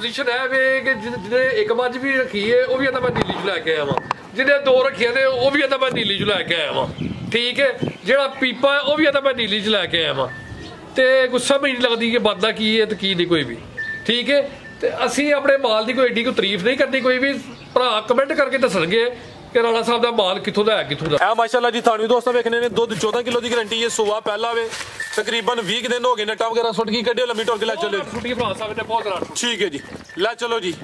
Position है वे कि जिन्हें एक मज भी रखी है वह भी आता मैं नीली च लैके आया वहाँ, जिन्हें दो रखिया ने वह भी आता मैं नीली च लैके आया वहाँ, ठीक है। जो पीपा है वह भी आता मैं नीली च लैके आया वहाँ, तो कुछ समझ नहीं लगती कि बनता की है तो की नहीं कोई भी, ठीक है। तो असी अपने माल की कोई एडी कोई तारीफ नहीं करनी, कोई भी भरा कमेंट करके दसणगे कि राणा साहब का माल कितों का है कितों का। माशाल्लाह जी थानवी दोस्तों वेखने ने दुध 14 किलो की गारंटी है, सुबह पहला वे तकरीबन 20 दिन हो गए नटा वगैरह सुट की कड्डे लम्मी टोर के लै चलो ठीक है जी, लै चलो जी।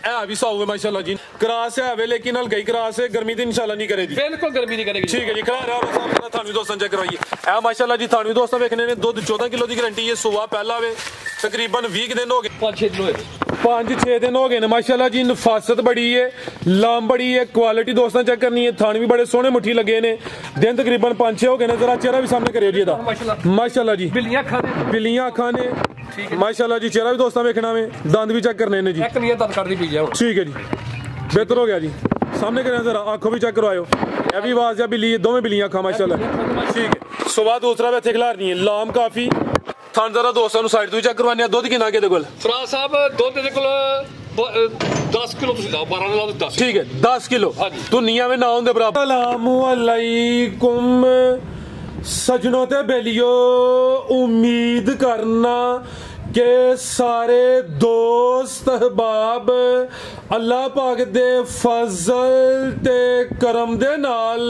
है भी सौ माशाल्लाह जी, क्रास है वे लेकिन हल्का ही क्रास है, गर्मी तो इंशाल्लाह नहीं करेगी, बिल्कुल गर्मी नहीं करेगी, ठीक है जी। खड़ा थानवी दोस्तों चेक करवाइए। है माशाल्लाह जी थानवी दोस्तों वेखने ने दुध 14 किलो की गारंटी है, सुबह पहला वे तकरीबन 20 दिन हो गए 5-6 दिन हो गए ने माशाल्लाह जी। नफासत बड़ी है, लाम बड़ी है, क्वालिटी दोस्तों चेक करनी है। थान भी बड़े सोहने मुट्ठी लगे ने, दिन तकरीबन 5-6 हो गए ने। जरा चेहरा भी सामने करिए जी माशाल्लाह जी, बिल्लियां अखा ने माशाल्लाह जी। चेहरा भी दोस्तों वेखना में, दंद भी चेक करने ने जी, ठीक है जी, बेहतर हो गया जी। सामने करें जरा, आंखों भी चेक करवाओ, यह भी आवाज है बिल्ली, दोवें बिल्लियां अखा माशाल्लाह, ठीक है। सुबह दूसरा वे खिलार नहीं है, लाम काफी थान जरा दोस्तों साइड तो चेक करवाने। दुध कितना के कोल फराज साहब दुध दे कोल 10 किलो तुसीं लाओ, 12 लाओ 10, ठीक है 10 किलो दुनिया में ना होंदे बराबर। अस्सलामु अलैकुम सजनों ते बेलियो, उम्मीद करना के सारे दोस्त अहबाब अल्लाह पाक दे फजल ते करम दे नाल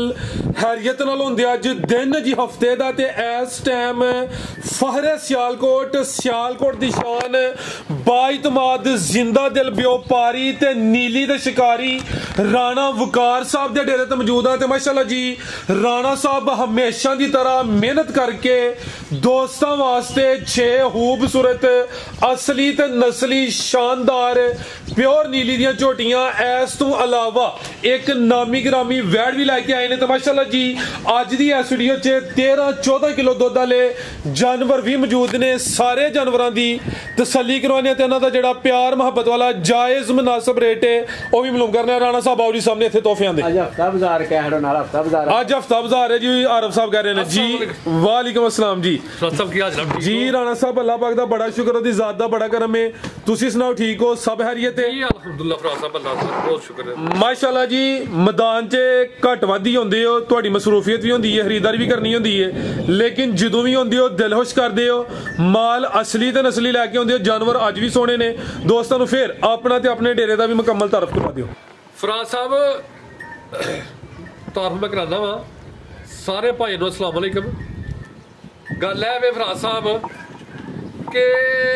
हैरियत नाल होंदे। अज दिन जी हफ्ते दा ते इस टाइम फहरे सियालकोट दी शान बाइतमाद जिंदा दिल व्यापारी ते नीली दे शिकारी राणा वकार साहब दे डेरे ते मौजूद है। माशाल्लाह जी राणा साहब हमेशा की तरह मेहनत करके दोस्तों वास्ते 6 खूबसूरत असली ते नस्ली शानदार प्योर नीली दियां झोटियां इस तो अलावा एक नामी ग्रामी वैड भी लैके आए ने। तो माशाल्लाह जी अज दी इस वीडियो च 13-14 किलो दुध वाले जानवर भी मौजूद ने। सारे जानवरों की तसल्ली करवाने ते इन्हां दा जिहड़ा प्यार मुहब्बत वाला जायज मुनासिब रेट है वह भी मालूम करने। राणा साहब आओ जी सामने इत्थे तोहफे आंदे। अज हफ्ता बाजार अज हफ्ता बाजार है जी, आरफ साहब कह रहे हैं जी। वालेकुम अस्सलाम जी जी। राणा साहब अल्लाह पाक दा बड़ा शुक्र, ओदी जात दा बड़ा करम है। तुसी सुनाओ ठीक हो, सब हैरियत है? अल्हम्दुलिल्लाह फराज साहब अल्लाह दा बहुत शुक्र है माशाल्लाह जी। मैदान च घट वध ही होंदे हो, तुहाडी मसरूफियत भी होंदी है, खरीदारी भी करनी होंदी है, लेकिन जदों भी होंदी हो दिल खुश करदे हो, माल असली ते नस्ली लैके आउंदे हो। जानवर अज भी सोहणे ने। दोस्तों फिर अपना ते अपने डेरे दा भी मुकम्मल तारफ करवा दिओ। फराज साहब तारफ मैं कराना वा सारे भाई नूं अस्सलाम वालेकुम। गल है वे फराज साहब कि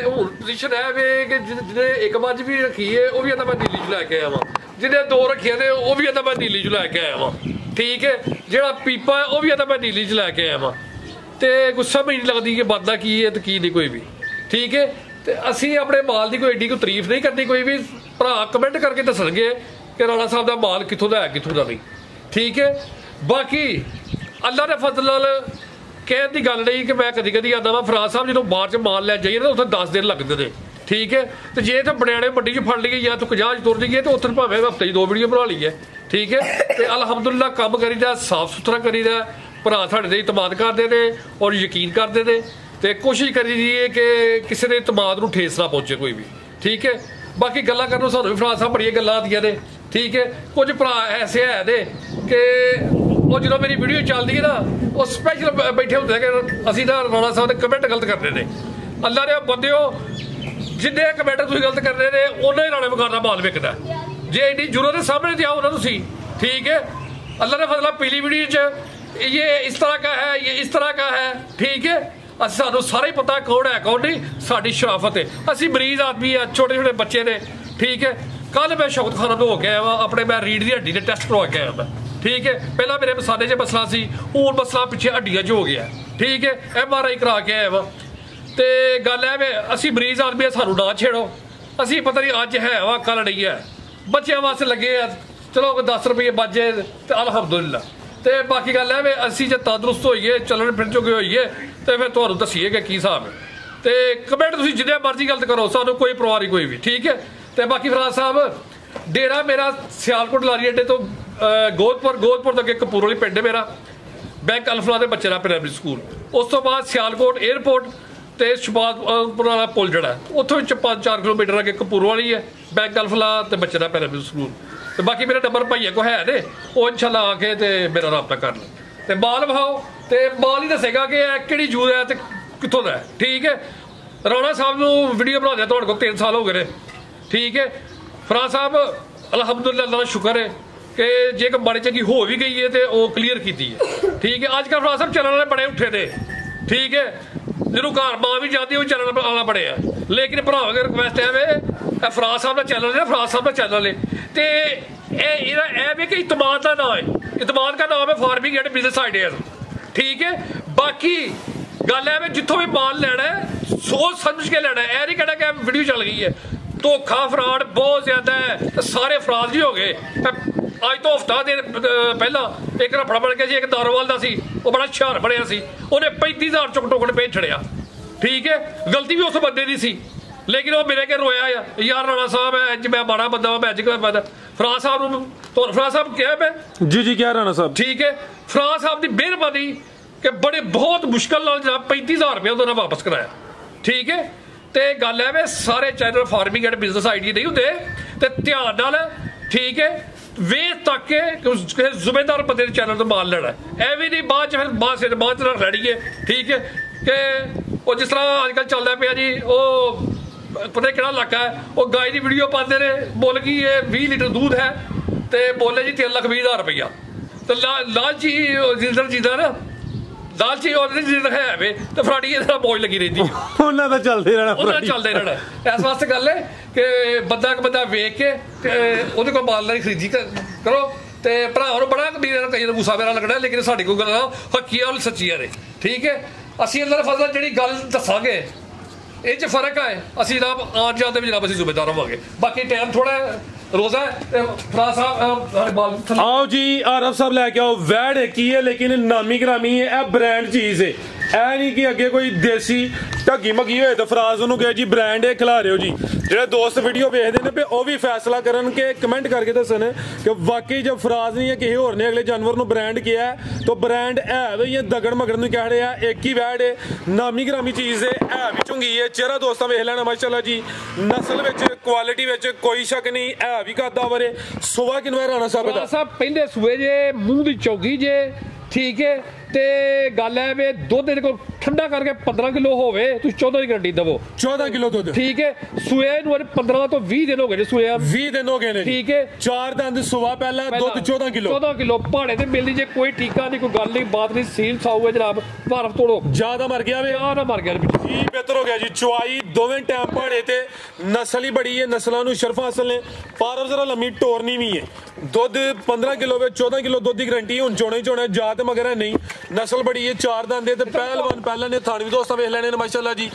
हुण पोजीशन है वे कि जिन्हें एक मज भी रखी है वह भी आता मैं नीली च लैके आया वहाँ, जिन्हें 2 रखिया ने वह भी आता मैं नीली च लैके आया वहाँ, ठीक है। जो पीपा है वह भी आता मैं नीली च लैके आया वहाँ, तो कुछ समझ नहीं लगती कि बनता की है तो की नहीं कोई भी, ठीक है। तो असी अपने माल की कोई एडी कोई तारीफ नहीं करनी, कोई भी भरा कमेंट करके दसणगे कि राणा साहब का माल कितों का है कितों का नहीं, ठीक है। बाकी अल्लाह के फजल नाल कहने की गल नहीं कि मैं कदी कदी आना वा फराज साहब जो बाहर च माल लै जाइए ना उत्थे 10 दिन लगते हैं, ठीक है। तो जे इतने बनियाने मंडी च फड़ लीए या तो 50 तुर जाइए तो उत्थे भावें हफ्ते 2 वीडियो बना लीए, ठीक है। तो अलहमदुल्ला कम करीदा, साफ सुथरा करीदा, भरा साढ़े ते इतमाद करते हैं और यकीन करते हैं, तो कोशिश करी दी है कि किसी ने इतमाद नूं ठेस ना पहुंचे कोई भी, ठीक है। बाकी गल्लां करनों सानूं भी फराज साहब बड़ियां गल्लां आदियां ने, ठीक है। कुछ भरा ऐसे है दे कि वो जो मेरी वीडियो चलती है ना वो स्पैशल बैठे होंगे कि असी ना राणा साहब ने कमेंट गलत करने ने। अल्लाह ने बंदे जिन्ने कमेंट तुम गलत करने ने उन्ना ही राणे वकार का माल विकदा। जे एडी जरूरत है सामने ते आओ ना तुसी, ठीक है। अल्लाह ने फजला पीली वीडियो च ये इस तरह का है, ये इस तरह का है, ठीक है। सानू सारा ही पता कौन है कौन नहीं, साडी शराफत है। असी मरीज आदमी है, छोटे छोटे बच्चे ने, ठीक है। कल मैं शौकत खाना तो हो के आया वहाँ, अपने मैं रीढ़ की हड्डी के टेस्ट करवा के आया मैं, ठीक है। पहला मेरे मसाले च मसला सी, हूँ मसला पिछे हड्डियां च हो गया, ठीक है। MRI करा के आया वा। तो गल है वे असी मरीज आदमी सानू ना छेड़ो, असी पता नहीं अज है वा कल नहीं है, बच्चों वास्ते लगे आ, चलो 10 रुपये बच जाए तो अलहमदुलिल्ला। तो बाकी गल है वे असी जो तंदरुस्त होइए चलन फिर चुके होइए तो फिर तुहानू दसीए कि की हिसाब है। तो कमेंट तुसीं जिन्ने मर्जी गलत करो, सानू कोई परवाह नहीं कोई भी, ठीक है। तो बाकी फराज साहब डेरा मेरा सियालकोट लारी अड्डे तो गोदपुर तो अगे कपूर पिंड है मेरा, बैंक अल्फला के बच्चे का प्राइमरी स्कूल, उस तो बाद सियालकोट एयरपोर्ट ਤੇ ਸ਼ਪਾਤਪੁਰ ਵਾਲਾ ਪੁਲ ਜਿਹੜਾ ਉੱਥੋਂ ਵਿੱਚ 5-4 ਕਿਲੋਮੀਟਰ ਅੱਗੇ ਕਪੂਰ ਵਾਲੀ ਹੈ ਬੈਂਕ ਅਲਫਲਾ ਤੇ ਬੱਚੇ ਦਾ ਪੈਰਾਮਿਲ ਸਕੂਲ। ਤੇ ਬਾਕੀ ਮੇਰਾ ਨੰਬਰ ਭਾਈਆ ਕੋ ਹੈ ਨੇ, ਉਹ ਇਨਸ਼ਾਅੱਲਾ ਆ ਕੇ ਤੇ ਮੇਰਾ ਰਾਬਤਾ ਕਰ ਲਓ ਤੇ ਮਾਲ ਵਿਖਾਓ ਤੇ ਮਾਲ ਹੀ ਦੱਸੇਗਾ ਕਿ ਇਹ ਕਿਹੜੀ ਜੂਦ ਹੈ ਤੇ ਕਿੱਥੋਂ ਦਾ ਹੈ। ਠੀਕ ਹੈ, ਰਾਣਾ ਸਾਹਿਬ ਨੂੰ ਵੀਡੀਓ ਬਣਾਉਂਦੇ ਤੁਹਾਡੇ ਕੋਲ 3 ਸਾਲ ਹੋ ਗਏ ਨੇ। ਠੀਕ ਹੈ, ਫਰਾਜ਼ ਸਾਹਿਬ ਅਲਹਮਦੁਲਿਲਾ ਅੱਲਾਹ ਦਾ ਸ਼ੁਕਰ ਹੈ ਕਿ ਜੇ ਕੋਈ ਮਾੜੀ ਚੰਗੀ ਹੋ ਵੀ ਗਈ ਹੈ ਤੇ ਉਹ ਕਲੀਅਰ ਕੀਤੀ ਹੈ। ਠੀਕ ਹੈ, ਅੱਜ ਕੱਲ੍ਹ ਫਰਾਜ਼ ਸਾਹਿਬ ਚੈਨਲ ਵਾਲੇ ਬੜੇ ਉੱਠੇ ਨੇ। ਠੀਕ ਹੈ, ਜਿਹਨੂੰ ਘਰ ਮਾਂ ਵੀ ਜਾਂਦੀ ਉਹ ਚੈਨਲ ਵਾਲਾ ਬੜੇ ਆ, ਲੇਕਿਨ ਭਰਾਵਾਂ ਦੀ ਰਿਕਵੈਸਟ ਹੈ ਵੇ ਇਹ ਫਰਾਜ਼ ਸਾਹਿਬ ਦਾ ਚੈਨਲ ਹੈ, ਫਰਾਜ਼ ਸਾਹਿਬ ਦਾ ਚੈਨਲ ਹੈ ਤੇ ਇਹਦਾ ਇਹ ਵੀ ਕਿ ਇਤਮਾਦ ਦਾ ਨਾਮ ਹੈ, ਇਤਮਾਦ ਦਾ ਨਾਮ ਹੈ ਫਾਰਮਿੰਗ ਐਂਡ ਬਿਜ਼ਨਸ ਆਈਡੀਆਜ਼। ਠੀਕ ਹੈ, ਬਾਕੀ ਗੱਲ ਹੈ ਵੀ ਜਿੱਥੋਂ ਵੀ ਮਾਲ ਲੈਣਾ ਹੈ ਸੋਚ ਸਮਝ ਕੇ ਲੈਣਾ ਹੈ। ਇਹ ਨਹੀਂ ਕਹਿਣਾ ਕਿ ਵੀਡੀਓ ਚੱਲ ਗਈ ਹੈ, ਧੋਖਾ ਫਰਾਡ ਬਹੁਤ ਜ਼ਿਆਦਾ ਹੈ, ਸਾਰੇ ਫਰਾਡ ਹੀ ਹੋ ਗਏ। ਅੱਜ ਤੋਂ ਹਫ਼ਤਾ ਦੇ ਪਹਿਲਾਂ ਇੱਕ ਰਫੜਾ ਬਣ ਗਿਆ ਸੀ, ਇੱਕ ਦਾਰੋਵਾਲ ਦਾ ਸੀ, ਉਹ ਬੜਾ ਹੁਸ਼ਿਆਰ ਬਣਿਆ ਸੀ, ਉਹਨੇ 35,000 ਚੁੱਕ ਟੋਕਨ ਭੇਜ ਛੜਿਆ। ਠੀਕ ਹੈ, ਗਲਤੀ ਵੀ ਉਸ ਬੰਦੇ ਦੀ ਸੀ, ਲੇਕਿਨ ਉਹ ਮੇਰੇ ਕੇ ਰੋਇਆ ਆ ਯਾਰ ਰਾਣਾ ਸਾਹਿਬ ਹੈ ਅੱਜ ਮੈਂ ਮਾੜਾ ਬੰਦਾ ਮੈਂ ਅੱਜ ਕਿਵੇਂ ਬੰਦਾ। ਫਰਾਜ਼ ਸਾਹਿਬ ਨੂੰ ਫਰਾਜ਼ ਸਾਹਿਬ ਕਿਹਾ ਮੈਂ ਜੀ ਕਿਹਾ ਰਾਣਾ ਸਾਹਿਬ। ਠੀਕ ਹੈ, ਫਰਾਜ਼ ਸਾਹਿਬ ਦੀ ਮਿਹਰਬਾਨੀ ਕਿ ਬੜੇ ਬਹੁਤ ਮੁਸ਼ਕਲ ਨਾਲ ਜਨਾਬ 35,000 ਰੁਪਏ ਉਹਨਾਂ ਨੇ ਵਾਪਸ ਕਰਾਇਆ। ਠੀਕ ਹੈ, ਤੇ ਗੱਲ ਹੈ ਵੇ ਸਾਰੇ channel farming and business ID ਨਹੀਂ ਹੁੰਦੇ ਤੇ ਧਿਆਨ ਨਾਲ। ਠੀਕ ਹੈ, ਵੇਖ ਤੱਕ ਕਿ ਜ਼ਿੰਮੇਦਾਰ ਬੰਦੇ ਦੇ ਚੈਨਲ ਤੋਂ ਮਾਲ ਲੈਣਾ, ਇਹ ਵੀ ਨਹੀਂ ਬਾਅਦ ਚ ਫਿਰ ਬਾਅਦ ਚ ਰੈਡੀ ਹੈ। ਠੀਕ ਹੈ, ਕਿ ਉਹ ਜਿਸ ਤਰ੍ਹਾਂ ਅੱਜ ਕੱਲ੍ਹ ਚੱਲਦਾ ਪਿਆ ਜੀ, ਉਹ ਪਤਾ ਕਿਹੜਾ ਇਲਾਕਾ ਹੈ, ਉਹ ਗਾय ਦੀ ਵੀਡੀਓ ਪਾਉਂਦੇ ਨੇ, ਮੁੱਲ ਕੀ ਇਹ 20 ਲੀਟਰ ਦੁੱਧ ਹੈ ਤੇ ਬੋਲੇ ਜੀ 3,20,000 ਰੁਪਈਆ ਤੇ ਲਾਲਚੀ ਜਿੰਦਰ ਜੀਦਾ ਨਾ ਲਾਲਚੀ ਉਹਦੇ ਹੈ ਵੇ ਤੇ ਫਰਾਡੀ ਇਹਦਾ ਮੌਜ ਲੱਗੀ ਰਹਿੰਦੀ ਉਹਨਾਂ ਦਾ ਚੱਲਦੇ ਰਹਿਣਾ। ਇਸ ਵਾਸਤੇ ਗੱਲ ਹੈ ਕਿ ਬੰਦਾ ਇੱਕ ਬੰਦਾ ਵੇਖ ਕੇ ਤੇ ਉਹਦੇ ਕੋਲ ਮਾਲ ਲਈ ਖਰੀਦੀ ਕਰੋ ਤੇ ਭਰਾਵਾਂ ਨੂੰ ਬੜਾ ਕਈ ਗੁੱਸਾ ਮੇਰਾ ਲੱਗਣਾ, ਲੇਕਿਨ ਸਾਡੀ ਕੋਈ ਗੱਲ ਹੱਕੀਆਂ ਸੱਚੀਆਂ ਨੇ। ਠੀਕ ਹੈ, ਅਸੀਂ ਅੱਲਾਹ ਦੇ ਫਜ਼ਲ ਜਿਹੜੀ ਗੱਲ ਦੱਸਾਂਗੇ ਇਹ 'ਚ ਫਰਕ ਹੈ, ਅਸੀਂ ਜਨਾਬ ਆਉਣ ਜਾਣ ਦੇ ਵੀ ਜਨਾਬ ਅਸੀਂ ਜ਼ਿੰਮੇਦਾਰ ਹੋਵਾਂਗੇ। ਬਾਕੀ ਟਾਈਮ ਥੋੜਾ ਰੋਜ਼ਾ ਫਰਾਜ਼ ਸਾਹਿਬ आओ जी आरफ साहब लैके आओ। वैड एक ही है लेकिन नामी ग्रामी है, यह ब्रांड चीज है, ਇਹ ਨਹੀਂ ਕਿ ਅੱਗੇ ਕੋਈ ਦੇਸੀ ਢੱਗੀ ਮੱਗੀ ਹੋਏ ਤਾਂ ਫਰਾਜ਼ ਉਹਨੂੰ ਕਹੇ ਜੀ ਬ੍ਰਾਂਡ ਇਹ ਖਿਲਾ ਰਹੇ ਹੋ ਜੀ। ਜਿਹੜੇ ਦੋਸਤ ਵੀਡੀਓ ਵੇਖਦੇ ਨੇ ਉਹ ਵੀ ਫੈਸਲਾ ਕਰਨ ਕਿ ਕਮੈਂਟ ਕਰਕੇ ਦੱਸਣ ਕਿ ਵਾਕਈ ਜब ਫਰਾਜ਼ ਨਹੀਂ ਹੈ ਕਿਸੇ ਹੋਰ ਨੇ ਅਗਲੇ ਜਾਨਵਰ ਨੂੰ ਬ੍ਰਾਂਡ ਕਿਹਾ ਤਾਂ ਬ੍ਰਾਂਡ ਹੈ ਵੀ ਇਹ ਦਗੜ ਮਗੜ ਨੂੰ ਕਹਿ ਰਿਹਾ ਇੱਕ ਹੀ ਵੈਡ ਹੈ, ਨਾਮੀ ਗ੍ਰਾਮੀ ਚੀਜ਼ ਹੈ ਵੀ ਚੰਗੀ ਹੈ। ਚਿਹਰਾ ਦੋਸਤਾਂ ਵੇਖ ਲੈਣਾ ਮਾਸ਼ਾਅੱਲਾ ਜੀ, ਨਸਲ ਵਿੱਚ ਕੁਆਲਿਟੀ ਵਿੱਚ ਕੋਈ ਸ਼ੱਕ ਨਹੀਂ, ਹੈ ਵੀ ਕਾਦਾਵਰ ਹੈ। ਸੁਬਾ ਕਿਨਵਾ ਰਾਣਾ ਸਾਹਿਬ ਦਾ ਸਾਹਿਬ ਪਹਿਲੇ ਸੂਏ ਜੇ ਮੂੰਹ ਦੀ ਚੌਗੀ ਜੇ। ਠੀਕ ਹੈ, ਤੇ ਗੱਲ ਹੈ ਵੀ ਦੁੱਧ ਇਹਦੇ ਕੋਲ ਠੰਡਾ ਕਰਕੇ 15 ਕਿਲੋ ਹੋਵੇ ਤੁਸੀਂ 14 ਦੀ ਗਰੰਟੀ ਦਵੋ। 14 ਕਿਲੋ ਦੁੱਧ। ਠੀਕ ਹੈ, ਸੂਏ ਨੂੰ 15 ਤੋਂ 20 ਦਿਨ ਹੋ ਗਏ ਨੇ ਸੂਏ 20 ਦਿਨ ਹੋ ਗਏ ਨੇ। ਠੀਕ ਹੈ, 4 ਦੰਦ ਸੁਬਾ ਪਹਿਲਾਂ ਦੁੱਧ 14 ਕਿਲੋ ਭਾੜੇ ਤੇ ਮਿਲਦੀ ਜੇ ਕੋਈ ਟੀਕਾ ਨਹੀਂ ਕੋਈ ਗੱਲ ਨਹੀਂ ਬਾਤ ਨਹੀਂ। ਸੀਲ ਸਾਊ ਹੈ ਜਨਾਬ, ਭਾਰਫ ਤੋੜੋ ਜਿਆਦਾ ਮਰ ਗਿਆ ਵੇ ਆ ਨਾ ਮਰ ਗਿਆ ਜੀ ਬਿਹਤਰ ਹੋ ਗਿਆ ਜੀ। ਚੁਆਈ ਦੋਵੇਂ ਟਾਈਮ ਭਾੜੇ ਤੇ ਨਸਲ ਹੀ ਬੜੀ ਹੈ, ਨਸਲਾਂ ਨੂੰ ਸ਼ਰਫ ਹਾਸਲ ਨੇ। ਭਾਰਫ ਜ਼ਰਾ ਲੰਮੀ ਟੋਰਨੀ ਵੀ ਹੈ, ਦੁੱਧ 15 ਕਿਲੋ ਵਿੱਚ 14 ਕਿਲੋ ਦੁੱਧ ਦੀ ਗਰੰਟੀ ਹੁਣ ਚੋਣਾ ਹੀ ਚੋਣਾ ਜਾ ਤੇ ਮਗਰ ਨਹੀਂ। ਨਸਲ ਬੜੀ ਹੈ, 4 ਦੰਦ ਤੇ ਪਹਿਲਵਾਨ ਪਹਿਲਾਂ ਨੇ ਥਾਣ ਵੀ ਦੋਸਤਾਂ ਵੇਖ ਲੈਣੇ ਨੇ ਮਾਸ਼ਾਅੱਲਾ ਜੀ।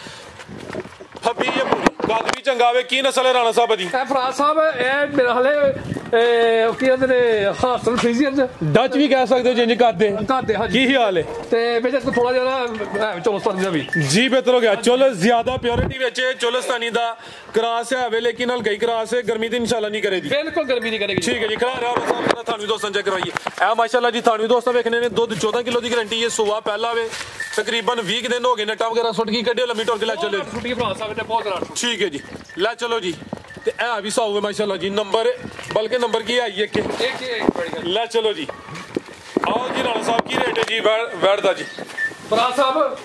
ਹੱਬੀ ਹੈ ਪੂਰੀ ਗੱਲ ਵੀ ਚੰਗਾ ਵੇ। ਕੀ ਨਸਲ ਹੈ ਰਾਣਾ ਸਾਹਿਬ ਦੀ? ਇਹ ਫਰਾਜ਼ ਸਾਹਿਬ ਇਹ ਮੇਰੇ ਹਾਲੇ ਕੀ ਕਹਿੰਦੇ ਨੇ ਹਾਸਲ ਫਰੀਜ਼ੀਅਨ ਡੱਚ ਵੀ ਕਹਿ ਸਕਦੇ ਹੋ ਜਿੰਜ ਕਰਦੇ ਹਾਂਜੀ। ਕੀ ਹਾਲ ਹੈ? ਤੇ ਵਿੱਚ ਥੋੜਾ ਜਿਹਾ ਚੋਲਸਤਾਨੀ ਦਾ ਵੀ ਜੀ ਬਿਹਤਰ ਹੋ ਗਿਆ। ਚਲੋ ਜ਼ਿਆਦਾ ਪਿਓਰਿਟੀ ਵਿੱਚ ਚੋਲਸਤਾਨੀ ਦਾ ਕਰਾਸ ਹੈ ਵੇ, ਲੇਕਿਨ ਹਲਕੀ ਕਰਾਸ ਹੈ, ਗਰਮੀ ਦੀ ਇਨਸ਼ਾਅੱਲਾ ਨਹੀਂ ਕਰੇਗੀ, ਬਿਲਕੁਲ ਗਰਮੀ ਨਹੀਂ ਕਰੇਗੀ। ਠੀਕ ਹੈ ਜੀ, ਖੜਾ ਰਿਹਾ ਸਾਹਿਬ ਥਾਣਵੀ ਦੋਸਤਾਂ ਚੈੱਕ ਕਰਵਾਈਏ। ਇਹ ਮਾਸ਼ਾਅੱਲਾ ਜੀ ਥਾਣਵੀ ਦੋਸਤਾਂ ਵੇਖਣੇ ਨੇ, ਦੁੱਧ 14 ਕਿਲੋ ਦੀ ਗਰੰਟੀ ਹੈ। ਸੁਬਾ ਪਹਿਲਾ ਵੇ, ਤਕਰੀਬਨ 20 ਦਿਨ ਹੋ ਗਏ, ਨਟਾ ਵਗੈਰਾ ਸੁੱਟ ਕੇ ਕੱਢਿਓ, ਲੰਮੀ ਟੋਰ ਕੇ ਲੈ ਚਲੋ। ਠੀਕ ਹੈ ਜੀ, ਲੈ ਚਲੋ ਜੀ। ਤੇ ਇਹ ਵੀ ਸਾਊ ਹੈ ਮਾਸ਼ਾਅੱਲਾ ਜੀ, ਨੰਬਰ ਬਲਕਿ ਨੰਬਰ ਕੀ ਹੈ ਇੱਕ ਲੈ ਚਲੋ ਜੀ। ਆਓ ਜੀ ਰਾਣਾ ਸਾਹਿਬ ਕੀ ਰੇਟ ਹੈ ਜੀ ਵੈੜ ਦਾ ਜੀ? ਫਰਾਜ਼ ਸਾਹਿਬ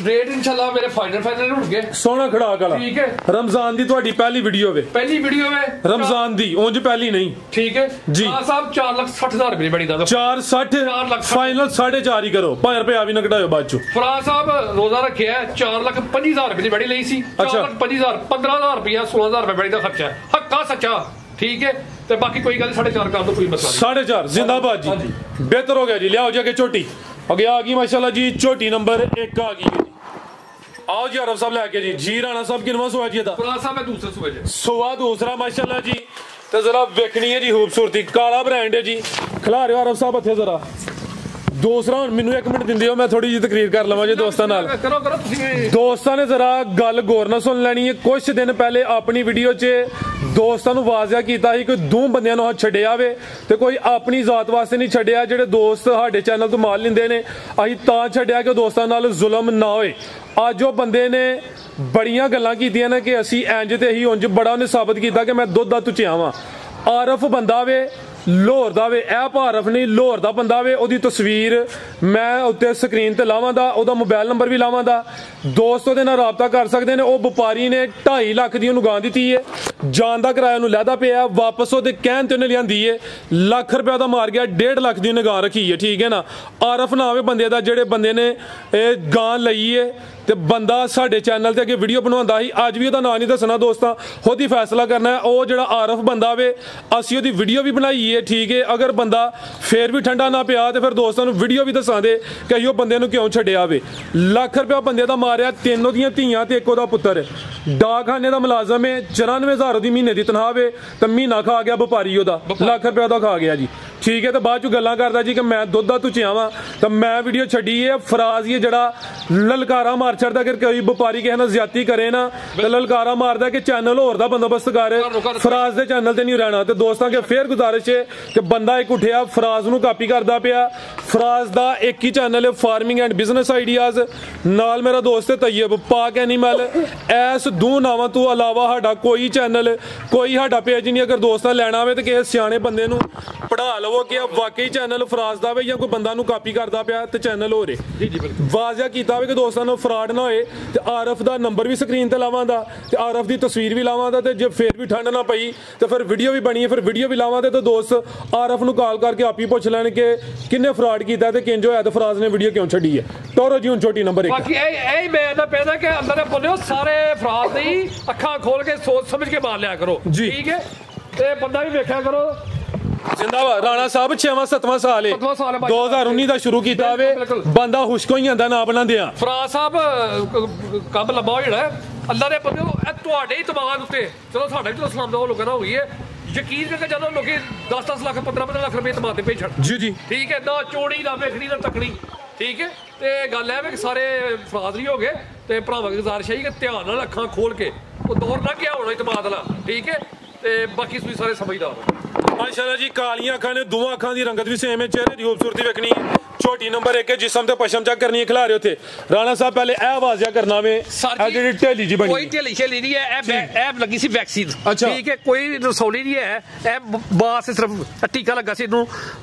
ਰੇਟ ਇਨਸ਼ਾਅੱਲਾ ਮੇਰੇ ਫਾਈਨਲ ਹੋਣਗੇ। ਸੋਹਣਾ ਖੜਾਕ ਵਾਲਾ। ਠੀਕ ਹੈ, ਰਮਜ਼ਾਨ ਦੀ ਤੁਹਾਡੀ ਪਹਿਲੀ ਵੀਡੀਓ ਵੇ? ਪਹਿਲੀ ਵੀਡੀਓ ਵੇ ਰਮਜ਼ਾਨ ਦੀ, ਉਂਝ ਪਹਿਲੀ ਨਹੀਂ। ਠੀਕ ਹੈ ਜੀ। ਫਰਾਜ਼ ਸਾਹਿਬ 4,60,000 ਰੁਪਏ ਬੜੀ ਦਾ 4,60 ਫਾਈਨਲ 4.5 ਹੀ ਕਰੋ, 5 ਰੁਪਏ ਆ ਵੀ ਨਾ ਘਟਾਇਓ ਬਾਅਦ ਚੋਂ। ਫਰਾਜ਼ ਸਾਹਿਬ ਰੋਜ਼ਾ ਰੱਖਿਆ 4,25,000 ਰੁਪਏ ਦੀ ਬੜੀ ਲਈ ਸੀ। 4,25,000 15,000 ਰੁਪਏ 16,000 ਰੁਪਏ ਬੜੀ ਦਾ ਖਰਚਾ ਹੈ, ਹੱਕਾ ਸੱਚਾ। ਠੀਕ ਹੈ, ਤੇ ਬਾਕੀ ਕੋਈ ਗੱਲ 4.5 ਕਰ ਦੋ, ਕੋਈ ਮਸਲਾ ਨਹੀਂ। 4.5 ਜ਼ਿੰਦਾਬਾਦ ਜੀ, ਬਿਹਤਰ ਹੋ ਗਿਆ ਜੀ। ਲਿਆਓ ਜੀ ਅੱਗੇ ਝੋਟੀ ਅੱਗੇ ਆ ਗਈ ਮਾਸ਼ਾਅੱਲਾ ਜੀ, ਝੋਟੀ ਨੰਬਰ 1 ਆ ਗਈ ਜੀ। आओ जी आरफ साहब लैके जी। जी राणा साहब किनवा सुआ जी था? फराज साहब दूसरा सुआ जी। सुआ दूसरा माशाल्लाह जी। तो जरा वेखनी है जी खूबसूरती, काला ब्रांड है जी। खिला रहे हो आरफ साहब हथे जरा दूसरा ਹੁਣ ਮੈਨੂੰ 1 ਮਿੰਟ ਦਿੰਦੇ ਹੋ, ਮੈਂ ਥੋੜੀ ਜਿਹੀ ਤਕਰੀਰ ਕਰ ਲਵਾਂ ਜੀ ਦੋਸਤਾਂ ਨਾਲ। ਦੋਸਤਾਂ ਨੇ ਜ਼ਰਾ ਗੱਲ ਗੌਰ ਨਾਲ ਸੁਣ ਲੈਣੀ ਹੈ। ਕੁਝ ਦਿਨ ਪਹਿਲੇ ਆਪਣੀ ਵੀਡੀਓ 'ਚ ਦੋਸਤਾਂ ਨੂੰ ਵਾਜ਼ਿਆ ਕੀਤਾ ਸੀ ਕਿ ਦੋ ਬੰਦਿਆਂ ਨੂੰ ਛੱਡਿਆ ਵੇ ਤੇ ਕੋਈ ਆਪਣੀ ਜ਼ਾਤ ਵਾਸਤੇ ਨਹੀਂ ਛੱਡਿਆ। ਜਿਹੜੇ ਦੋਸਤ ਸਾਡੇ ਚੈਨਲ ਤੋਂ ਮਾਲ ਲੈਂਦੇ ਨੇ ਅਸੀਂ ਤਾਂ ਛੱਡਿਆ ਕਿ ਦੋਸਤਾਂ ਨਾਲ ਜ਼ੁਲਮ ਨਾ ਹੋਏ। ਅੱਜ ਉਹ ਬੰਦੇ ਨੇ ਬੜੀਆਂ ਗੱਲਾਂ ਕੀਤੀਆਂ ਨੇ ਕਿ ਅਸੀਂ ਇੰਜ ਤੇ ਹੀ ਉਂਝ, ਬੜਾ ਉਹਨੇ ਸਾਬਤ ਕੀਤਾ ਕਿ ਮੈਂ ਦੁੱਧ ਦਾ ਤੁਚਿਆ ਵਾਂ। ਆਰਫ ਬੰਦਾ ਵੇ, ਲਾਹੌਰ ਦਾ ਵੇ, ਇਹ ਭਾਰਫ ਨਹੀਂ ਲਾਹੌਰ ਦਾ ਬੰਦਾ ਵੇ। ਉਹਦੀ ਤਸਵੀਰ ਮੈਂ ਉੱਤੇ ਸਕਰੀਨ ਤੇ ਲਾਵਾਂ ਦਾ, ਉਹਦਾ ਮੋਬਾਈਲ ਨੰਬਰ ਵੀ ਲਾਵਾਂ ਦਾ, ਦੋਸਤ ਉਹਦੇ ਨਾਲ ਰਾਬਤਾ ਕਰ ਸਕਦੇ ਨੇ। ਉਹ ਵਪਾਰੀ ਨੇ 2.5 ਲੱਖ ਦੀ ਉਹਨੂੰ ਗਾਂ ਦਿੱਤੀ ਹੈ, ਜਾਣ ਦਾ ਕਿਰਾਇਆ ਉਹਨੂੰ ਲੈਦਾ ਪਿਆ, ਵਾਪਸ ਉਹਦੇ ਕਹਿਣ ਤੇ ਉਹਨੇ ਲਿਆਂਦੀ ਹੈ। ਲੱਖ ਰੁਪਇਆ ਦਾ ਮਾਰ ਗਿਆ, 1.5 ਲੱਖ ਦੀ ਉਹਨੇ ਗਾਂ ਰੱਖੀ ਹੈ, ਠੀਕ ਹੈ ਨਾ। ਆਰਫ ਨਾਮ ਹੈ ਬੰਦੇ ਦਾ, ਜਿਹੜੇ ਬੰਦੇ ਨੇ ਇਹ ਗਾਂ ਲਈ ਹੈ ਤੇ ਬੰਦਾ ਸਾਡੇ ਚੈਨਲ ਤੇ ਅੱਗੇ ਵੀਡੀਓ ਬਣਾਉਂਦਾ ਸੀ। ਅੱਜ ਵੀ ਉਹਦਾ ਨਾਂ ਨਹੀਂ ਦੱਸਣਾ ਦੋਸਤਾਂ, ਖੁਦ ਹੀ ਫੈਸਲਾ ਕਰਨਾ ਹੈ। ਉਹ ਜਿਹੜਾ ਆਰਫ ਬੰਦਾ ਵੇ, ਅਸੀਂ ਉਹਦੀ ਵੀਡੀਓ ਵੀ ਬਣਾਈ ਹੈ, ਠੀਕ ਹੈ। ਅਗਰ ਬੰਦਾ ਫੇਰ ਵੀ ਠੰਡਾ ਨਾ ਪਿਆ ਤੇ ਫਿਰ ਦੋਸਤਾਂ ਨੂੰ ਵੀਡੀਓ ਵੀ ਦੱਸਾਂਦੇ ਕਿ ਅਸੀਂ ਉਹ ਬੰਦੇ ਨੂੰ ਕਿਉਂ ਛੱਡਿਆ ਵੇ। ਲੱਖ ਰੁਪਇਆ ਬੰਦੇ ਦਾ ਮਾਰਿਆ, 3 ਉਹਦੀਆਂ ਧੀਆਂ ਤੇ 1 ਉਹਦਾ ਪੁੱਤਰ। ਡਾਕਖਾਨੇ ਦਾ ਮੁਲਾਜ਼ਮ ਹੈ, 94,000 ਦੀ ਮਹੀਨੇ ਦੀ ਤਨਖਾਹ ਵੇ ਤੇ ਮਹੀਨਾ ਖਾ ਗਿਆ ਵਪਾਰੀ ਉਹਦਾ, ਲੱਖ ਰੁਪਇਆ ਦਾ ਖਾ ਗਿਆ ਜੀ, ਠੀਕ ਹੈ। ਤੇ ਬਾਅਦ ਚ ਗੱਲਾਂ ਕਰਦਾ ਜੀ ਕਿ ਮੈਂ ਦੁੱਧ ਦਾ ਤੁਚਿਆ ਵਾਂ ਤਾਂ ਮੈਂ ਵੀਡੀਓ ਛੱਡੀ ਹੈ। ਫਰਾਜ਼ ਇਹ ਜਿਹੜਾ ਲਲਕਾਰਾ ਮਾਰ ਛੱਡਦਾ ਕਿ ਕੋਈ ਵਪਾਰੀ ਕਿਸੇ ਨਾਲ ਜ਼ਿਆਦਤੀ ਕਰੇ ਨਾ ਤੇ ਲਲਕਾਰਾ ਮਾਰਦਾ ਕਿ ਚੈਨਲ ਹੋਰ ਦਾ ਬੰਦੋਬਸਤ ਕਰ, ਫਰਾਜ਼ ਦੇ ਚੈਨਲ ਤੇ ਨਹੀਂ ਰਹਿਣਾ। ਤੇ ਦੋਸਤਾਂ ਕੇ ਫੇਰ ਗੁਜ਼ਾਰਿਸ਼ ਹੈ ਕਿ ਬੰਦਾ ਇੱਕ ਉੱਠਿਆ ਫਰਾਜ਼ ਨੂੰ ਕਾਪੀ ਕਰਦਾ ਪਿਆ। ਫਰਾਜ਼ ਦਾ ਇੱਕ ਹੀ ਚੈਨਲ ਹੈ, ਫਾਰਮਿੰਗ ਐਂਡ ਬਿਜ਼ਨਸ ਆਈਡੀਆਜ਼, ਨਾਲ ਮੇਰਾ ਦੋਸਤ ਹੈ ਤੈਯਬ, ਪਾਕ ਐਨੀਮਲ। ਐਸ ਦੋ ਨਾਵਾਂ ਤੋਂ ਇਲਾਵਾ ਸਾਡਾ ਕੋਈ ਚੈਨਲ, ਕੋਈ ਸਾਡਾ ਪੇਜ ਨਹੀਂ। ਅਗਰ ਦੋਸਤਾਂ ਲੈਣਾ ਹੋਵੇ ਤੇ ਕਿਸੇ ਸਿਆਣੇ ਬੰਦੇ ਨੂੰ ਪੜਾ ਲਵੋ ਕਿ ਵਾਕਈ ਚੈਨਲ ਫਰਾਜ਼ ਦਾ ਵੇ ਜਾਂ ਕੋਈ ਬੰਦਾ ਨੂੰ ਕਾਪੀ ਕਰਦਾ ਪਿਆ ਤੇ ਚੈਨਲ ਹੋ ਰੇ। ਜੀ ਜੀ ਬਿਲਕੁਲ ਵਾਜ਼ਿਆ ਕੀਤਾ ਵੇ ਕਿ ਦੋਸਤਾਂ ਨੂੰ ਫਰਾਡ ਨਾ ਹੋਏ। ਤੇ ਆਰਫ ਦਾ ਨੰਬਰ ਵੀ ਸਕਰੀਨ ਤੇ ਲਾਵਾਂ ਦਾ ਤੇ ਆਰਫ ਦੀ ਤਸਵੀਰ ਵੀ ਲਾਵਾਂ ਦਾ। ਤੇ ਜੇ ਫੇਰ ਵੀ ਠੰਡ ਨਾ ਪਈ ਤੇ ਫਿਰ ਵੀਡੀਓ ਵੀ ਬਣੀ ਹੈ, ਫਿਰ ਵੀਡੀਓ ਵੀ ਲਾਵਾਂ ਤੇ ਦੋਸਤ ਆਰਫ ਨੂੰ ਕਾਲ ਕਰਕੇ ਆਪ ਹੀ ਪੁੱਛ ਲੈਣ ਕਿ ਕਿੰਨੇ ਫਰਾਡ ਕੀਤਾ ਤੇ ਕਿੰਜ ਹੋਇਆ ਤੇ ਫਰਾਜ਼ ਨੇ ਵੀਡੀਓ ਕਿਉਂ ਛੱਡੀ ਹੈ। ਟੋਰੋ ਜੀ ਹੁਣ ਛੋਟੀ ਨੰਬਰ 1। ਬਾਕੀ ਇਹ ਮੈਂ ਨਾ ਪੈਦਾ ਕਿ ਅੰਦਰ ਦੇ ਬੰਦੇ ਸਾਰੇ ਫਰਾਜ਼ ਦੀ ਅੱਖਾਂ ਖੋਲ ਕੇ ਸੋਚ ਸਮਝ ਕੇ ਮਾਰ ਲਿਆ ਕਰੋ, ਠੀਕ ਹੈ। ਤੇ ਬੰਦਾ ਵੀ ਵੇਖਿਆ ਕਰੋ। ਜਿੰਦਾਬਾਦ ਰਾਣਾ ਸਾਹਿਬ 6ਵਾਂ 7ਵਾਂ ਸਾਲ ਹੈ, 2019 ਦਾ ਸ਼ੁਰੂ ਕੀਤਾ ਵੇ। ਬੰਦਾ ਹੁਸ਼ਕੋ ਹੀ ਜਾਂਦਾ ਨਾ ਬਣਾਉਂਦੇ ਆ। ਫਰਾਜ਼ ਸਾਹਿਬ ਕੰਮ ਲੰਬਾ ਹੋ ਜਾਣਾ ਅੱਲਾ ਦੇ ਬੰਦੇ, ਇਹ ਤੁਹਾਡੇ ਹੀ ਦਿਮਾਗ ਉੱਤੇ। ਚਲੋ ਸਾਡਾ ਵੀ ਚਲੋ ਸਲਾਮ ਦਾ ਲੋਕਾਂ ਨਾਲ ਹੋਈ ਹੈ ਯਕੀਨ ਕਰਕੇ, ਜਦੋਂ ਲੋਕੀ 10-10 ਲੱਖ 15-15 ਲੱਖ ਰੁਪਏ ਦਿਮਾਗ ਤੇ ਭੇਜ ਛੱਡ। ਜੀ ਜੀ ਠੀਕ ਹੈ, ਨਾ ਚੋੜੀ ਨਾ ਵੇਖਣੀ ਨਾ ਤੱਕਣੀ, ਠੀਕ ਹੈ। ਤੇ ਗੱਲ ਹੈ ਵੀ ਸਾਰੇ ਫਰਾਜ਼ ਨਹੀਂ ਹੋ ਗਏ ਤੇ ਭਰਾਵਾਂ ਦੀ ਗੁਜ਼ਾਰਿਸ਼ ਹੈ ਕਿ ਧਿਆਨ ਨਾਲ ਅੱਖਾਂ ਖੋਲ ਕੇ ਉਹ ਦੌਰ ਨਾ ਗਿਆ ਹੋਣਾ ਇਤਮਾਦ ਨਾਲ, ਠੀਕ ਹੈ। ਤੇ ਬਾਕੀ ਤੁਸੀਂ ਸਾਰੇ ਸਮਝਦਾਰ ਹੋ ਮਾਸ਼ਾਅੱਲਾ ਜੀ। ਕਾਲੀਆਂ ਅੱਖਾਂ ਨੇ, ਦੋਵਾਂ ਅੱਖਾਂ ਦੀ ਰੰਗਤ ਵੀ ਸੇਮ ਹੈ, ਚਿਹਰੇ ਦੀ ਖੂਬਸੂਰਤੀ ਵੇਖਣੀ ਹੈ। ਛੋਟੀ ਨੰਬਰ 1 ਹੈ, ਜਿਸਮ ਤੇ ਪਸ਼ਮ ਚੱਕ ਕਰਨੀ ਹੈ, ਖਿਲਾ ਰਹੇ ਉੱਥੇ। ਰਾਣਾ ਸਾਹਿਬ ਪਹਿਲੇ ਇਹ ਵਾਜ਼ਿਆ ਕਰਨਾ ਵੇ, ਇਹ ਜਿਹੜੀ ਢੇਲੀ ਜੀ ਬਣੀ, ਕੋਈ ਢੇਲੀ ਛੇਲੀ ਨਹੀਂ ਹੈ, ਇਹ ਲੱਗੀ ਸੀ ਵੈਕਸੀਨ, ਠੀਕ ਹੈ। ਕੋਈ ਰਸੌਲੀ ਨਹੀਂ ਹੈ, ਇਹ ਬਾਸ ਸਿਰਫ ਟੀਕਾ ਲੱਗਾ ਸੀ ਇਹਨੂੰ,